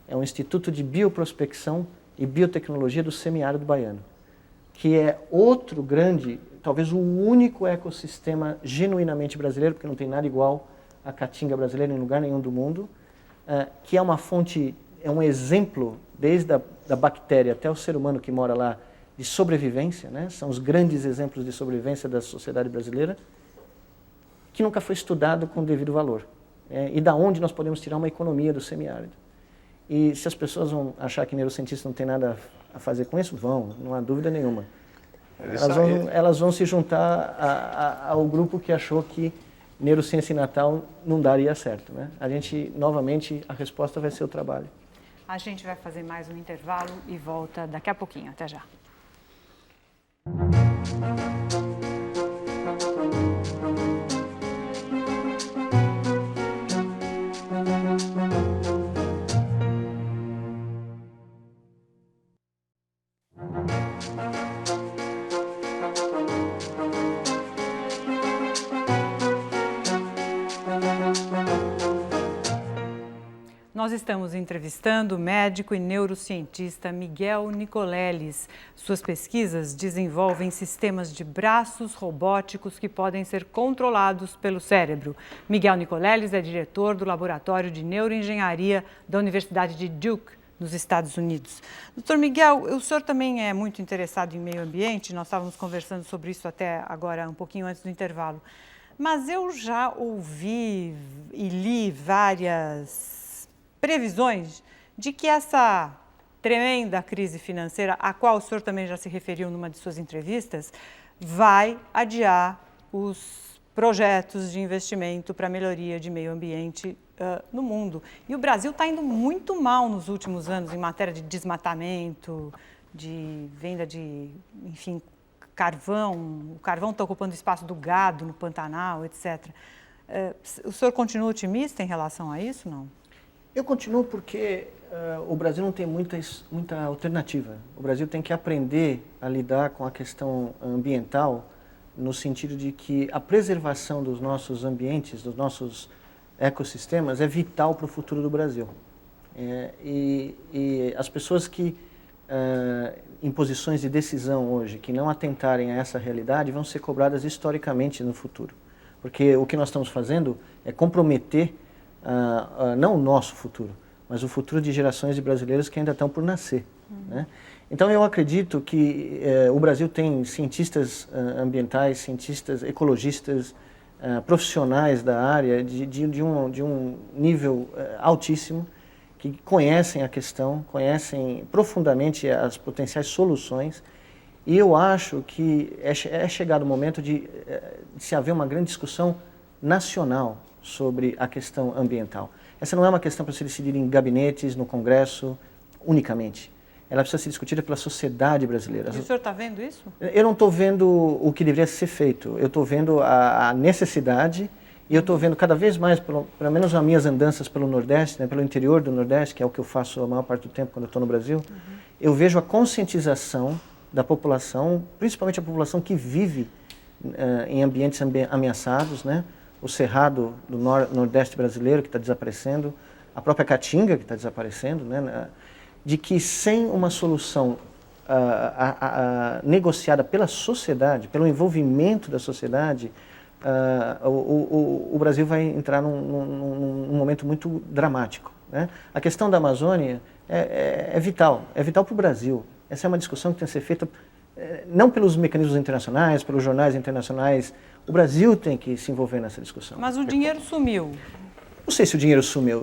Speaker 3: É um instituto de bioprospecção e biotecnologia do semiárido baiano, que é outro grande, talvez o único ecossistema genuinamente brasileiro, porque não tem nada igual à caatinga brasileira em lugar nenhum do mundo, que é uma fonte, é um exemplo, desde da bactéria até o ser humano que mora lá, de sobrevivência, né? São os grandes exemplos de sobrevivência da sociedade brasileira, que nunca foi estudado com o devido valor. E da onde nós podemos tirar uma economia do semiárido. E se as pessoas vão achar que neurocientistas não tem nada a fazer com isso, não há dúvida nenhuma. Elas vão se juntar ao grupo que achou que neurociência em Natal não daria certo, né? Novamente, a resposta vai ser o trabalho.
Speaker 1: A gente vai fazer mais um intervalo e volta daqui a pouquinho. Até já. Nós estamos entrevistando o médico e neurocientista Miguel Nicoleles. Suas pesquisas desenvolvem sistemas de braços robóticos que podem ser controlados pelo cérebro. Miguel Nicoleles é diretor do Laboratório de Neuroengenharia da Universidade de Duke, nos Estados Unidos. Doutor Miguel, o senhor também é muito interessado em meio ambiente, nós estávamos conversando sobre isso até agora, um pouquinho antes do intervalo. Mas eu já ouvi e li várias previsões de que essa tremenda crise financeira, a qual o senhor também já se referiu numa de suas entrevistas, vai adiar os projetos de investimento para a melhoria de meio ambiente no mundo. E o Brasil está indo muito mal nos últimos anos em matéria de desmatamento, de venda de, enfim, carvão. O carvão está ocupando o espaço do gado no Pantanal, etc. O senhor continua otimista em relação a isso, não?
Speaker 3: Eu continuo porque o Brasil não tem muita alternativa. O Brasil tem que aprender a lidar com a questão ambiental no sentido de que a preservação dos nossos ambientes, dos nossos ecossistemas é vital para o futuro do Brasil. E as pessoas que, em posições de decisão hoje, que não atentarem a essa realidade, vão ser cobradas historicamente no futuro. Porque o que nós estamos fazendo é comprometer não o nosso futuro, mas o futuro de gerações de brasileiros que ainda estão por nascer. Né? Então eu acredito que o Brasil tem cientistas ambientais, cientistas ecologistas, profissionais da área de um nível altíssimo, que conhecem a questão, conhecem profundamente as potenciais soluções, e eu acho que é chegado o momento de se haver uma grande discussão nacional sobre a questão ambiental. Essa não é uma questão para se decidir em gabinetes, no Congresso, unicamente. Ela precisa ser discutida pela sociedade brasileira.
Speaker 1: E o senhor está vendo isso?
Speaker 3: Eu não estou vendo o que deveria ser feito. Eu estou vendo a necessidade e eu estou vendo cada vez mais, pelo menos as minhas andanças pelo Nordeste, né, pelo interior do Nordeste, que é o que eu faço a maior parte do tempo quando eu estou no Brasil, eu vejo a conscientização da população, principalmente a população que vive em ambientes ameaçados, né? O Cerrado do Nordeste brasileiro, que está desaparecendo, a própria Caatinga, que está desaparecendo, né? De que sem uma solução negociada pela sociedade, pelo envolvimento da sociedade, o Brasil vai entrar num momento muito dramático. Né? A questão da Amazônia é vital para o Brasil. Essa é uma discussão que tem que ser feita não pelos mecanismos internacionais, pelos jornais internacionais. O Brasil tem que se envolver nessa discussão.
Speaker 1: Mas o dinheiro sumiu.
Speaker 3: Não sei se o dinheiro sumiu.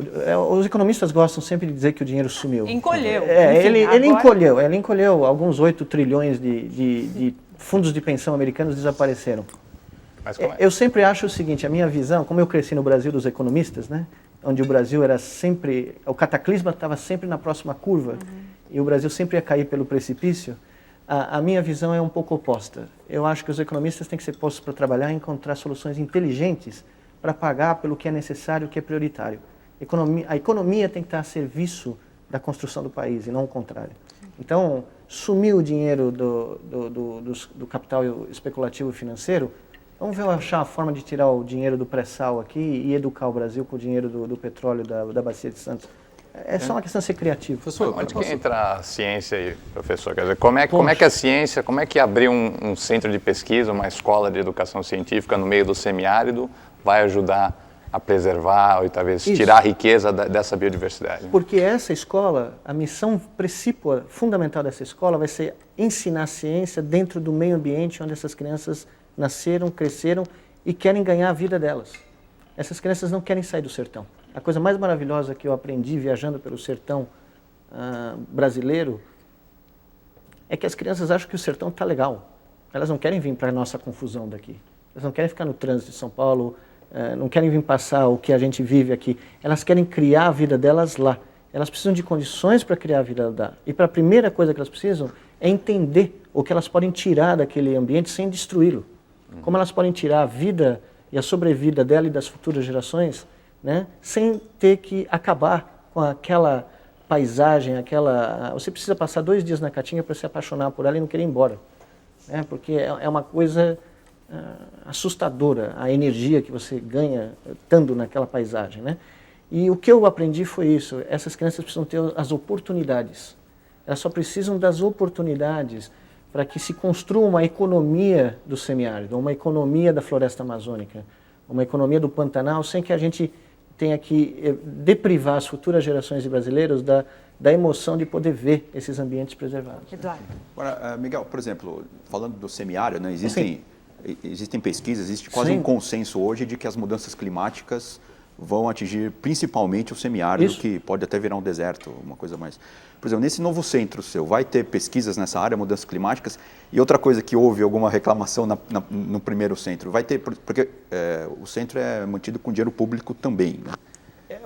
Speaker 3: Os economistas gostam sempre de dizer que o dinheiro sumiu.
Speaker 1: Encolheu.
Speaker 3: Enfim, ele encolheu. Alguns 8 trilhões de fundos de pensão americanos desapareceram.
Speaker 7: Mas como é?
Speaker 3: Eu sempre acho o seguinte, a minha visão, como eu cresci no Brasil dos economistas, né, onde o Brasil era sempre, o cataclisma estava sempre na próxima curva, e o Brasil sempre ia cair pelo precipício, a minha visão é um pouco oposta. Eu acho que os economistas têm que ser postos para trabalhar e encontrar soluções inteligentes para pagar pelo que é necessário, o que é prioritário. A economia tem que estar a serviço da construção do país e não o contrário. Então, sumiu o dinheiro do capital especulativo financeiro, vamos achar a forma de tirar o dinheiro do pré-sal aqui e educar o Brasil com o dinheiro do petróleo da Bacia de Santos. É só uma questão de ser criativo.
Speaker 7: Professor, onde que entra a ciência aí, professor? Quer dizer, como é que a ciência, como é que abrir um centro de pesquisa, uma escola de educação científica no meio do semiárido vai ajudar a preservar ou talvez tirar a riqueza dessa biodiversidade?
Speaker 3: Porque essa escola, a missão principal, fundamental dessa escola vai ser ensinar ciência dentro do meio ambiente onde essas crianças nasceram, cresceram e querem ganhar a vida delas. Essas crianças não querem sair do sertão. A coisa mais maravilhosa que eu aprendi viajando pelo sertão brasileiro é que as crianças acham que o sertão está legal. Elas não querem vir para a nossa confusão daqui. Elas não querem ficar no trânsito de São Paulo, não querem vir passar o que a gente vive aqui. Elas querem criar a vida delas lá. Elas precisam de condições para criar a vida lá. E para a primeira coisa que elas precisam é entender o que elas podem tirar daquele ambiente sem destruí-lo. Como elas podem tirar a vida e a sobrevida dela e das futuras gerações, né, sem ter que acabar com aquela paisagem, você precisa passar 2 dias na Caatinga para se apaixonar por ela e não querer ir embora. Né, porque é uma coisa assustadora, a energia que você ganha estando naquela paisagem. Né? E o que eu aprendi foi isso, essas crianças precisam ter as oportunidades. Elas só precisam das oportunidades para que se construa uma economia do semiárido, uma economia da floresta amazônica, uma economia do Pantanal, sem que a gente tenha que deprivar as futuras gerações de brasileiros da emoção de poder ver esses ambientes preservados.
Speaker 1: Eduardo.
Speaker 4: Agora, Miguel, por exemplo, falando do semiárido, né, existem pesquisas, existe quase um consenso hoje de que as mudanças climáticas vão atingir principalmente o semiárido, que pode até virar um deserto, uma coisa mais... Por exemplo, nesse novo centro seu, vai ter pesquisas nessa área, mudanças climáticas? E outra coisa que houve alguma reclamação no primeiro centro, vai ter, porque o centro é mantido com dinheiro público também, né?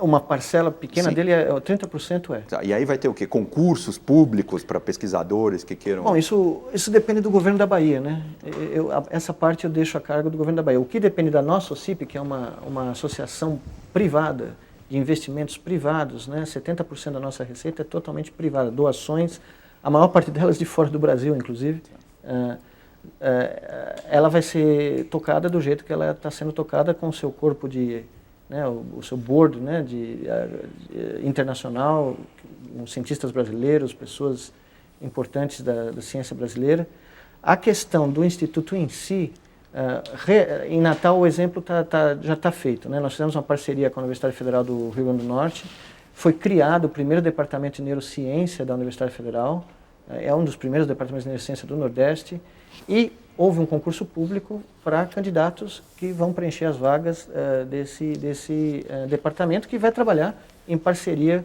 Speaker 3: Uma parcela pequena dele, 30% é.
Speaker 4: Tá, e aí vai ter o quê? Concursos públicos para pesquisadores que queiram...
Speaker 3: Bom, isso depende do governo da Bahia, né? Essa parte eu deixo a cargo do governo da Bahia. O que depende da nossa OCIP, que é uma associação privada, de investimentos privados, né? 70% da nossa receita é totalmente privada, doações, a maior parte delas de fora do Brasil, inclusive. Ela vai ser tocada do jeito que ela está sendo tocada, com o seu corpo de... Né, o seu board, né, internacional, cientistas brasileiros, pessoas importantes da ciência brasileira. A questão do Instituto em si, em Natal o exemplo já está feito, né? Nós fizemos uma parceria com a Universidade Federal do Rio Grande do Norte, foi criado o primeiro departamento de neurociência da Universidade Federal, é um dos primeiros departamentos de neurociência do Nordeste, e houve um concurso público para candidatos que vão preencher as vagas desse departamento, que vai trabalhar em parceria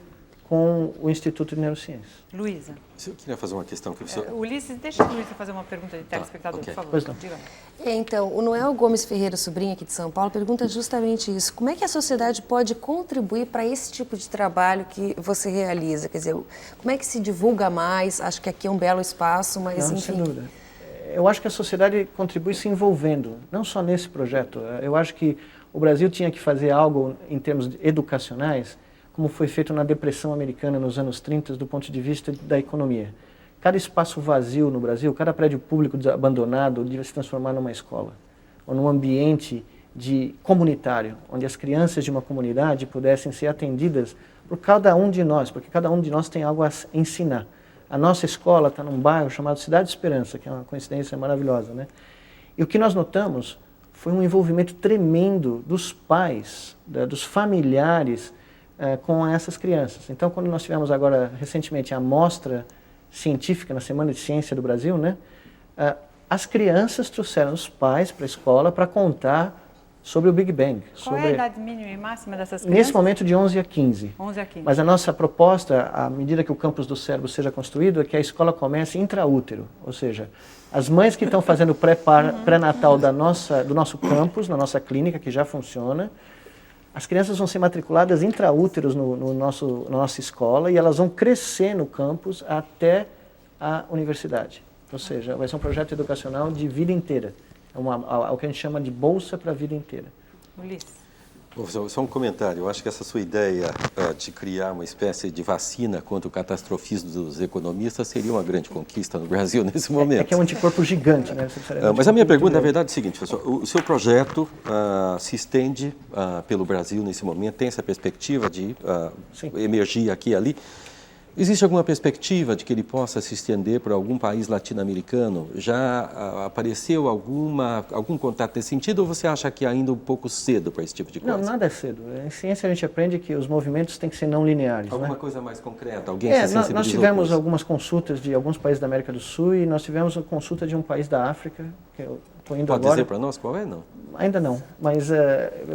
Speaker 3: com o Instituto de Neurociências.
Speaker 1: Luísa.
Speaker 5: Eu queria fazer uma questão que você...
Speaker 1: Ulisses, deixa a Luísa fazer uma pergunta de telespectador, por favor.
Speaker 3: Pois não.
Speaker 1: Diga.
Speaker 8: Então, o Noel Gomes Ferreira Sobrinho, aqui de São Paulo, pergunta justamente isso. Como é que a sociedade pode contribuir para esse tipo de trabalho que você realiza? Quer dizer, como é que se divulga mais? Acho que aqui é um belo espaço, mas
Speaker 3: Não,
Speaker 8: enfim...
Speaker 3: sem dúvida. Eu acho que a sociedade contribui se envolvendo, não só nesse projeto. Eu acho que o Brasil tinha que fazer algo em termos educacionais, como foi feito na Depressão Americana nos anos 30, do ponto de vista da economia. Cada espaço vazio no Brasil, cada prédio público abandonado devia se transformar numa escola, ou num ambiente comunitário, onde as crianças de uma comunidade pudessem ser atendidas por cada um de nós, porque cada um de nós tem algo a ensinar. A nossa escola está num bairro chamado Cidade Esperança, que é uma coincidência maravilhosa, né? E o que nós notamos foi um envolvimento tremendo dos pais, dos familiares com essas crianças. Então, quando nós tivemos agora, recentemente, a mostra científica na Semana de Ciência do Brasil, né? As crianças trouxeram os pais para a escola para contar sobre o Big Bang.
Speaker 1: Qual é a idade mínima e máxima dessas crianças?
Speaker 3: Nesse momento, de 11 a 15.
Speaker 1: 11 a 15.
Speaker 3: Mas a nossa proposta, à medida que o campus do cérebro seja construído, é que a escola comece intraútero. Ou seja, as mães que estão fazendo pré-natal do nosso campus, na nossa clínica, que já funciona, as crianças vão ser matriculadas intraúteros na nossa escola e elas vão crescer no campus até a universidade. Ou seja, vai ser um projeto educacional de vida inteira. O que a gente chama de bolsa para a vida inteira.
Speaker 1: Ulisses.
Speaker 5: Só um comentário. Eu acho que essa sua ideia de criar uma espécie de vacina contra o catastrofismo dos economistas seria uma grande conquista no Brasil nesse momento.
Speaker 3: É que é um anticorpo gigante, né?
Speaker 5: Mas a minha pergunta, na verdade, é a seguinte, pessoal. O seu projeto se estende pelo Brasil nesse momento, tem essa perspectiva de emergir aqui e ali. Existe alguma perspectiva de que ele possa se estender para algum país latino-americano? Já apareceu algum contato nesse sentido ou você acha que é ainda um pouco cedo para esse tipo de coisa?
Speaker 3: Não, nada é cedo. Em ciência a gente aprende que os movimentos têm que ser não lineares.
Speaker 5: Alguma
Speaker 3: né?
Speaker 5: coisa mais concreta? Alguém se sensibilizou
Speaker 3: nós tivemos algumas consultas de alguns países da América do Sul e nós tivemos uma consulta de um país da África, que eu estou indo agora.
Speaker 5: Pode dizer para nós qual é, não?
Speaker 3: Ainda não, mas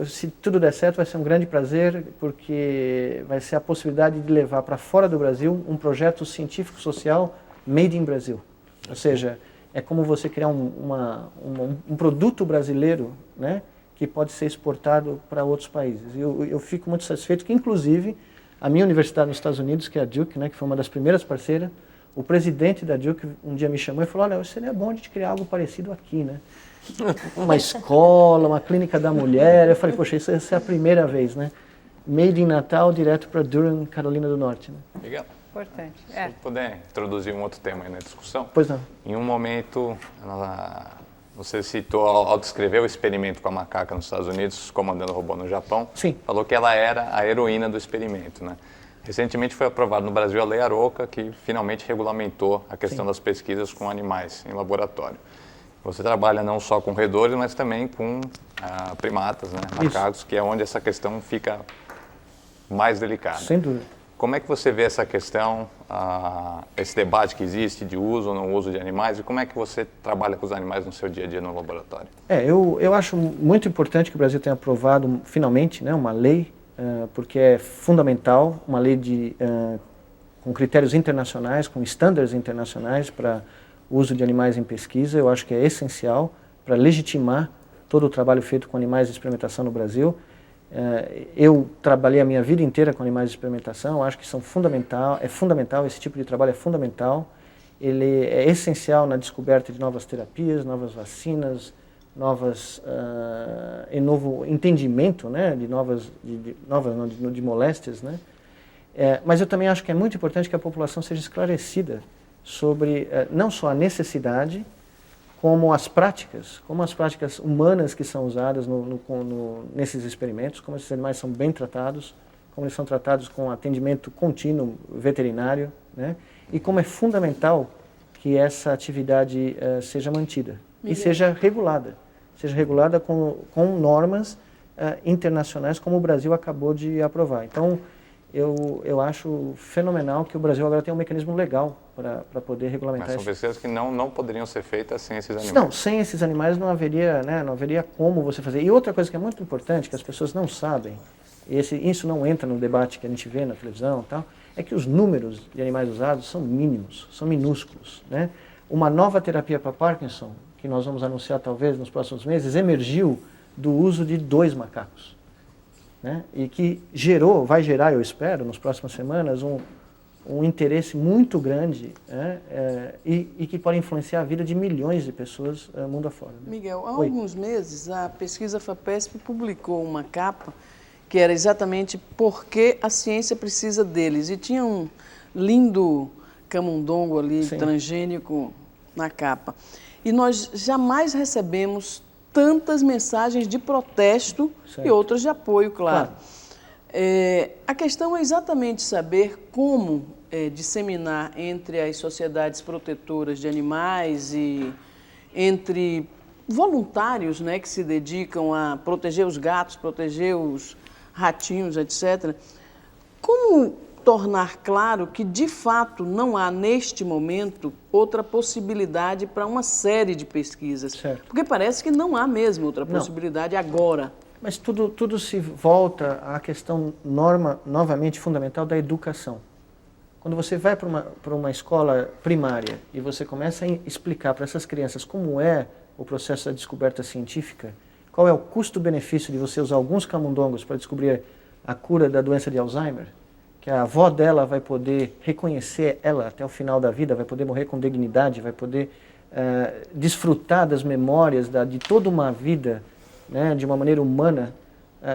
Speaker 3: se tudo der certo vai ser um grande prazer, porque vai ser a possibilidade de levar para fora do Brasil um projeto científico-social made in Brasil. Ou seja, é como você criar um produto brasileiro, né, que pode ser exportado para outros países. Eu fico muito satisfeito que, inclusive, a minha universidade nos Estados Unidos, que é a Duke, né, que foi uma das primeiras parceiras, o presidente da Duke um dia me chamou e falou, olha, seria bom a gente criar algo parecido aqui, né? Uma escola, uma clínica da mulher. Eu falei, poxa, isso é a primeira vez, né? Made in Natal, direto para Durham, Carolina do Norte. Né?
Speaker 7: Legal.
Speaker 1: Importante.
Speaker 7: Se puder introduzir um outro tema aí na discussão.
Speaker 3: Pois não.
Speaker 7: Em um momento, Você citou, ao descrever o experimento com a macaca nos Estados Unidos, comandando o robô no Japão,
Speaker 3: Sim.
Speaker 7: falou que ela era a heroína do experimento, né? Recentemente foi aprovado no Brasil a Lei Arouca, que finalmente regulamentou a questão das pesquisas com animais em laboratório. Você trabalha não só com roedores, mas também com primatas, né? Macacos, que é onde essa questão fica mais delicada.
Speaker 3: Sem dúvida.
Speaker 7: Como é que você vê essa questão, esse debate que existe de uso ou não uso de animais, e como é que você trabalha com os animais no seu dia a dia no laboratório?
Speaker 3: Eu acho muito importante que o Brasil tenha aprovado finalmente, né, uma lei, porque é fundamental, uma lei com critérios internacionais, com estándares internacionais para o uso de animais em pesquisa. Eu acho que é essencial para legitimar todo o trabalho feito com animais de experimentação no Brasil. Eu trabalhei a minha vida inteira com animais de experimentação, acho que é fundamental, esse tipo de trabalho é fundamental. Ele é essencial na descoberta de novas terapias, novas vacinas, novo entendimento, né, de moléstias, né? Mas eu também acho que é muito importante que a população seja esclarecida sobre não só a necessidade, como as práticas humanas que são usadas nesses experimentos, como esses animais são bem tratados, como eles são tratados com atendimento contínuo veterinário, né? E como é fundamental que essa atividade seja mantida e seja regulada com normas internacionais como o Brasil acabou de aprovar. Então, eu acho fenomenal que o Brasil agora tem um mecanismo legal para poder regulamentar isso.
Speaker 7: Mas são pesquisas que não poderiam ser feitas sem esses animais.
Speaker 3: Não, sem esses animais não haveria como você fazer. E outra coisa que é muito importante, que as pessoas não sabem, isso não entra no debate que a gente vê na televisão e tal, é que os números de animais usados são mínimos, são minúsculos, né? Uma nova terapia para Parkinson, que nós vamos anunciar talvez nos próximos meses, emergiu do uso de 2 macacos. Né? E que vai gerar, eu espero, nas próximas semanas, um interesse muito grande, né? E que pode influenciar a vida de milhões de pessoas mundo afora. Né?
Speaker 6: Miguel, há alguns meses a pesquisa FAPESP publicou uma capa que era exatamente por que a ciência precisa deles. E tinha um lindo camundongo ali, transgênico, na capa. E nós jamais recebemos tantas mensagens de protesto e outras de apoio, claro. A questão é exatamente saber como disseminar entre as sociedades protetoras de animais e entre voluntários, né, que se dedicam a proteger os gatos, proteger os ratinhos, etc. Como tornar claro que, de fato, não há, neste momento, outra possibilidade para uma série de pesquisas?
Speaker 3: Certo.
Speaker 6: Porque parece que não há mesmo outra possibilidade agora.
Speaker 3: Mas tudo se volta à questão novamente fundamental da educação. Quando você vai para uma escola primária e você começa a explicar para essas crianças como é o processo da descoberta científica, qual é o custo-benefício de você usar alguns camundongos para descobrir a cura da doença de Alzheimer, que a avó dela vai poder reconhecer ela até o final da vida, vai poder morrer com dignidade, vai poder desfrutar das memórias de toda uma vida, né, de uma maneira humana.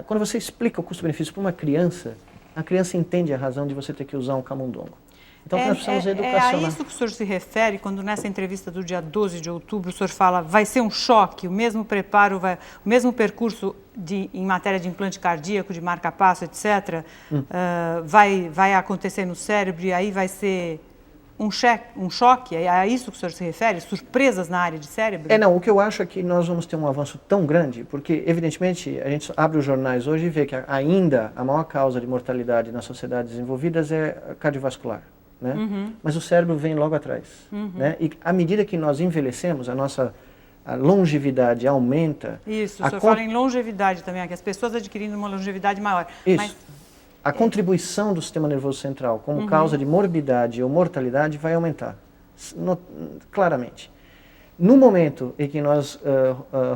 Speaker 3: Quando você explica o custo-benefício para uma criança, a criança entende a razão de você ter que usar um camundongo. Então, nós precisamos educacionar.
Speaker 1: É a isso que o senhor se refere quando nessa entrevista do dia 12 de outubro o senhor fala vai ser um choque, o mesmo preparo, o mesmo percurso em matéria de implante cardíaco, de marca-passo, etc., vai acontecer no cérebro e aí vai ser um choque? É a isso que o senhor se refere? Surpresas na área de cérebro?
Speaker 3: Não, o que eu acho é que nós vamos ter um avanço tão grande, porque, evidentemente, a gente abre os jornais hoje e vê que ainda a maior causa de mortalidade nas sociedades desenvolvidas é cardiovascular. Né? Mas o cérebro vem logo atrás. Né? E à medida que nós envelhecemos, a longevidade aumenta.
Speaker 1: Isso, o senhor fala em longevidade também, que as pessoas adquirindo uma longevidade maior.
Speaker 3: Isso. Mas a contribuição do sistema nervoso central como causa de morbidade ou mortalidade vai aumentar, claramente. No momento em que nós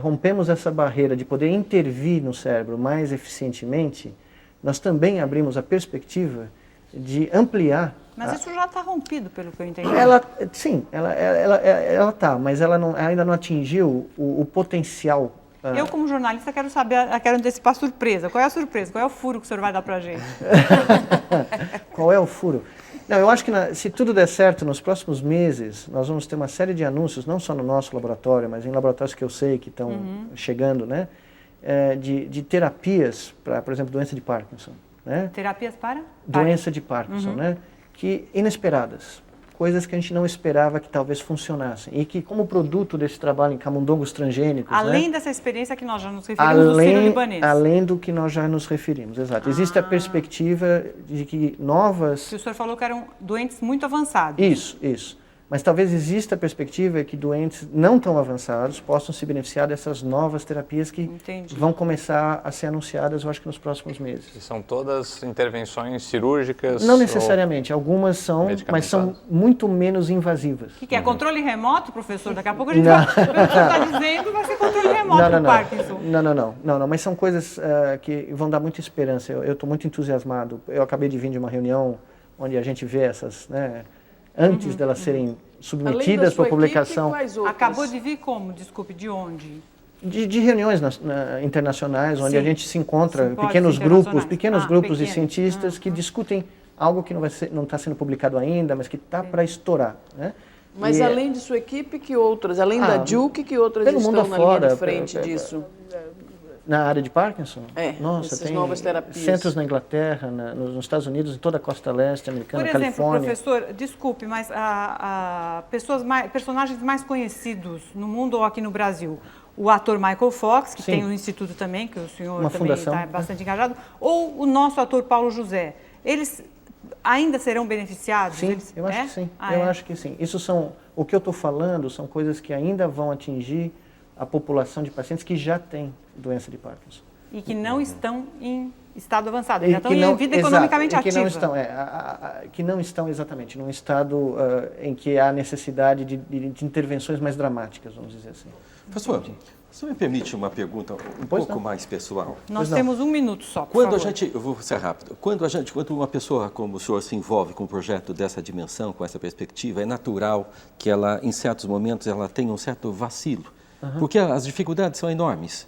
Speaker 3: rompemos essa barreira de poder intervir no cérebro mais eficientemente, nós também abrimos a perspectiva de ampliar.
Speaker 1: Mas isso já está rompido, pelo que eu entendi.
Speaker 3: Sim, ela está, mas ela ainda não atingiu o potencial.
Speaker 1: Eu, como jornalista, quero antecipar a surpresa. Qual é a surpresa? Qual é o furo que o senhor vai dar para a gente?
Speaker 3: Qual é o furo? Não, eu acho que se tudo der certo, nos próximos meses, nós vamos ter uma série de anúncios, não só no nosso laboratório, mas em laboratórios que eu sei que estão chegando, né? De terapias para, por exemplo, doença de Parkinson. Né?
Speaker 1: Terapias para?
Speaker 3: Doença de Parkinson, né? Que inesperadas. Coisas que a gente não esperava que talvez funcionassem. E que, como produto desse trabalho em camundongos transgênicos...
Speaker 1: Além dessa experiência que nós já nos referimos do sírio-libanês.
Speaker 3: Além do que nós já nos referimos, exato. Existe a perspectiva de que novas...
Speaker 1: O senhor falou que eram doentes muito avançados.
Speaker 3: Isso. Mas talvez exista a perspectiva que doentes não tão avançados possam se beneficiar dessas novas terapias que vão começar a ser anunciadas, eu acho que nos próximos meses.
Speaker 7: E são todas intervenções cirúrgicas?
Speaker 3: Não necessariamente, algumas são, mas são muito menos invasivas.
Speaker 1: O que é? Controle remoto, professor? Daqui a pouco a gente vai... O professor está dizendo vai ser controle remoto do Parkinson.
Speaker 3: Não, mas são coisas que vão dar muita esperança. Eu estou muito entusiasmado. Eu acabei de vir de uma reunião onde a gente vê essas... Né, antes delas serem submetidas para publicação.
Speaker 1: Acabou de vir como? Desculpe, de onde?
Speaker 3: De reuniões internacionais, onde a gente se encontra, pequenos grupos de cientistas que discutem algo que não está sendo publicado ainda, mas que está para estourar. Né?
Speaker 6: Mas além de sua equipe, que outras? Além da Duke, que outras estão na linha de frente disso?
Speaker 3: Na área de Parkinson? Nossa, tem
Speaker 6: novas terapias.
Speaker 3: Centros na Inglaterra, nos Estados Unidos, em toda a costa leste americana, Califórnia.
Speaker 1: Por exemplo, professor, desculpe, mas personagens mais conhecidos no mundo ou aqui no Brasil, o ator Michael Fox, que tem um instituto também, que o senhor também está bastante engajado, ou o nosso ator Paulo José, eles ainda serão beneficiados?
Speaker 3: Sim, eu acho que sim. Eu acho que sim. O que eu estou falando são coisas que ainda vão atingir a população de pacientes que já têm doença de Parkinson.
Speaker 1: E que não estão em estado avançado, já estão em vida economicamente ativa.
Speaker 3: Que não estão exatamente num estado em que há necessidade de intervenções mais dramáticas, vamos dizer assim.
Speaker 5: Professor, você me permite uma pergunta um pouco mais pessoal?
Speaker 1: Nós temos 1 minuto só, por favor.
Speaker 5: Eu vou ser rápido. Quando uma pessoa como o senhor se envolve com um projeto dessa dimensão, com essa perspectiva, é natural que ela, em certos momentos, ela tenha um certo vacilo. Porque as dificuldades são enormes.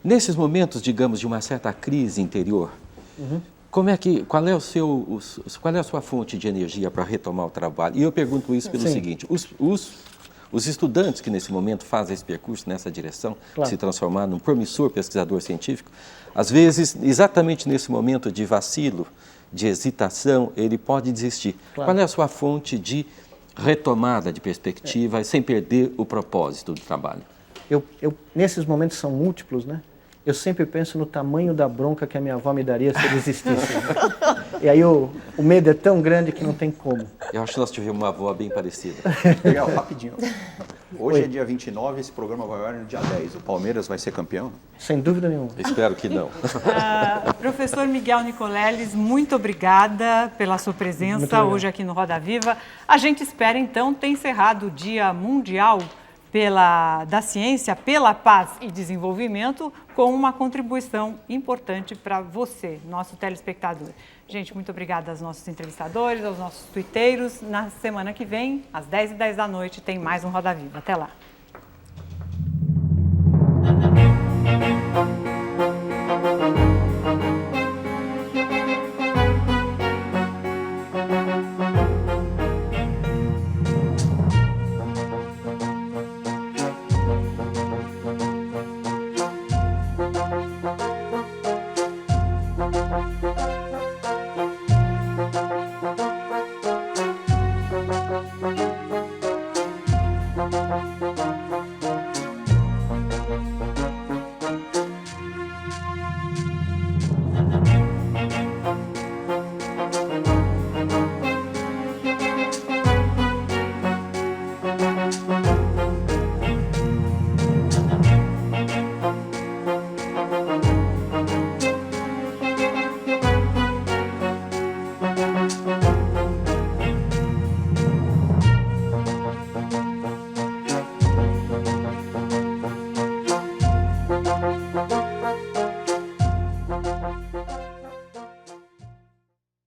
Speaker 5: Nesses momentos, digamos, de uma certa crise interior, qual é a sua fonte de energia para retomar o trabalho? E eu pergunto isso pelo seguinte, os estudantes que nesse momento fazem esse percurso nessa direção, de se transformar num promissor pesquisador científico, às vezes, exatamente nesse momento de vacilo, de hesitação, ele pode desistir. Qual é a sua fonte de retomada de perspectiva sem perder o propósito do trabalho?
Speaker 3: Nesses momentos são múltiplos, né? Eu sempre penso no tamanho da bronca que a minha avó me daria se eu desistisse. E aí o medo é tão grande que não tem como.
Speaker 5: Eu acho que nós tivemos uma avó bem parecida.
Speaker 4: Legal, rapidinho. Hoje é dia 29, esse programa vai ao ar no dia 10. O Palmeiras vai ser campeão?
Speaker 3: Sem dúvida nenhuma.
Speaker 5: Espero que não.
Speaker 1: Professor Miguel Nicoleles, muito obrigada pela sua presença hoje aqui no Roda Viva. A gente espera, então, ter encerrado o Dia Mundial da Ciência, pela Paz e Desenvolvimento, com uma contribuição importante para você, nosso telespectador. Gente, muito obrigada aos nossos entrevistadores, aos nossos tuiteiros. Na semana que vem, às 10h10 da noite, tem mais um Roda Viva. Até lá.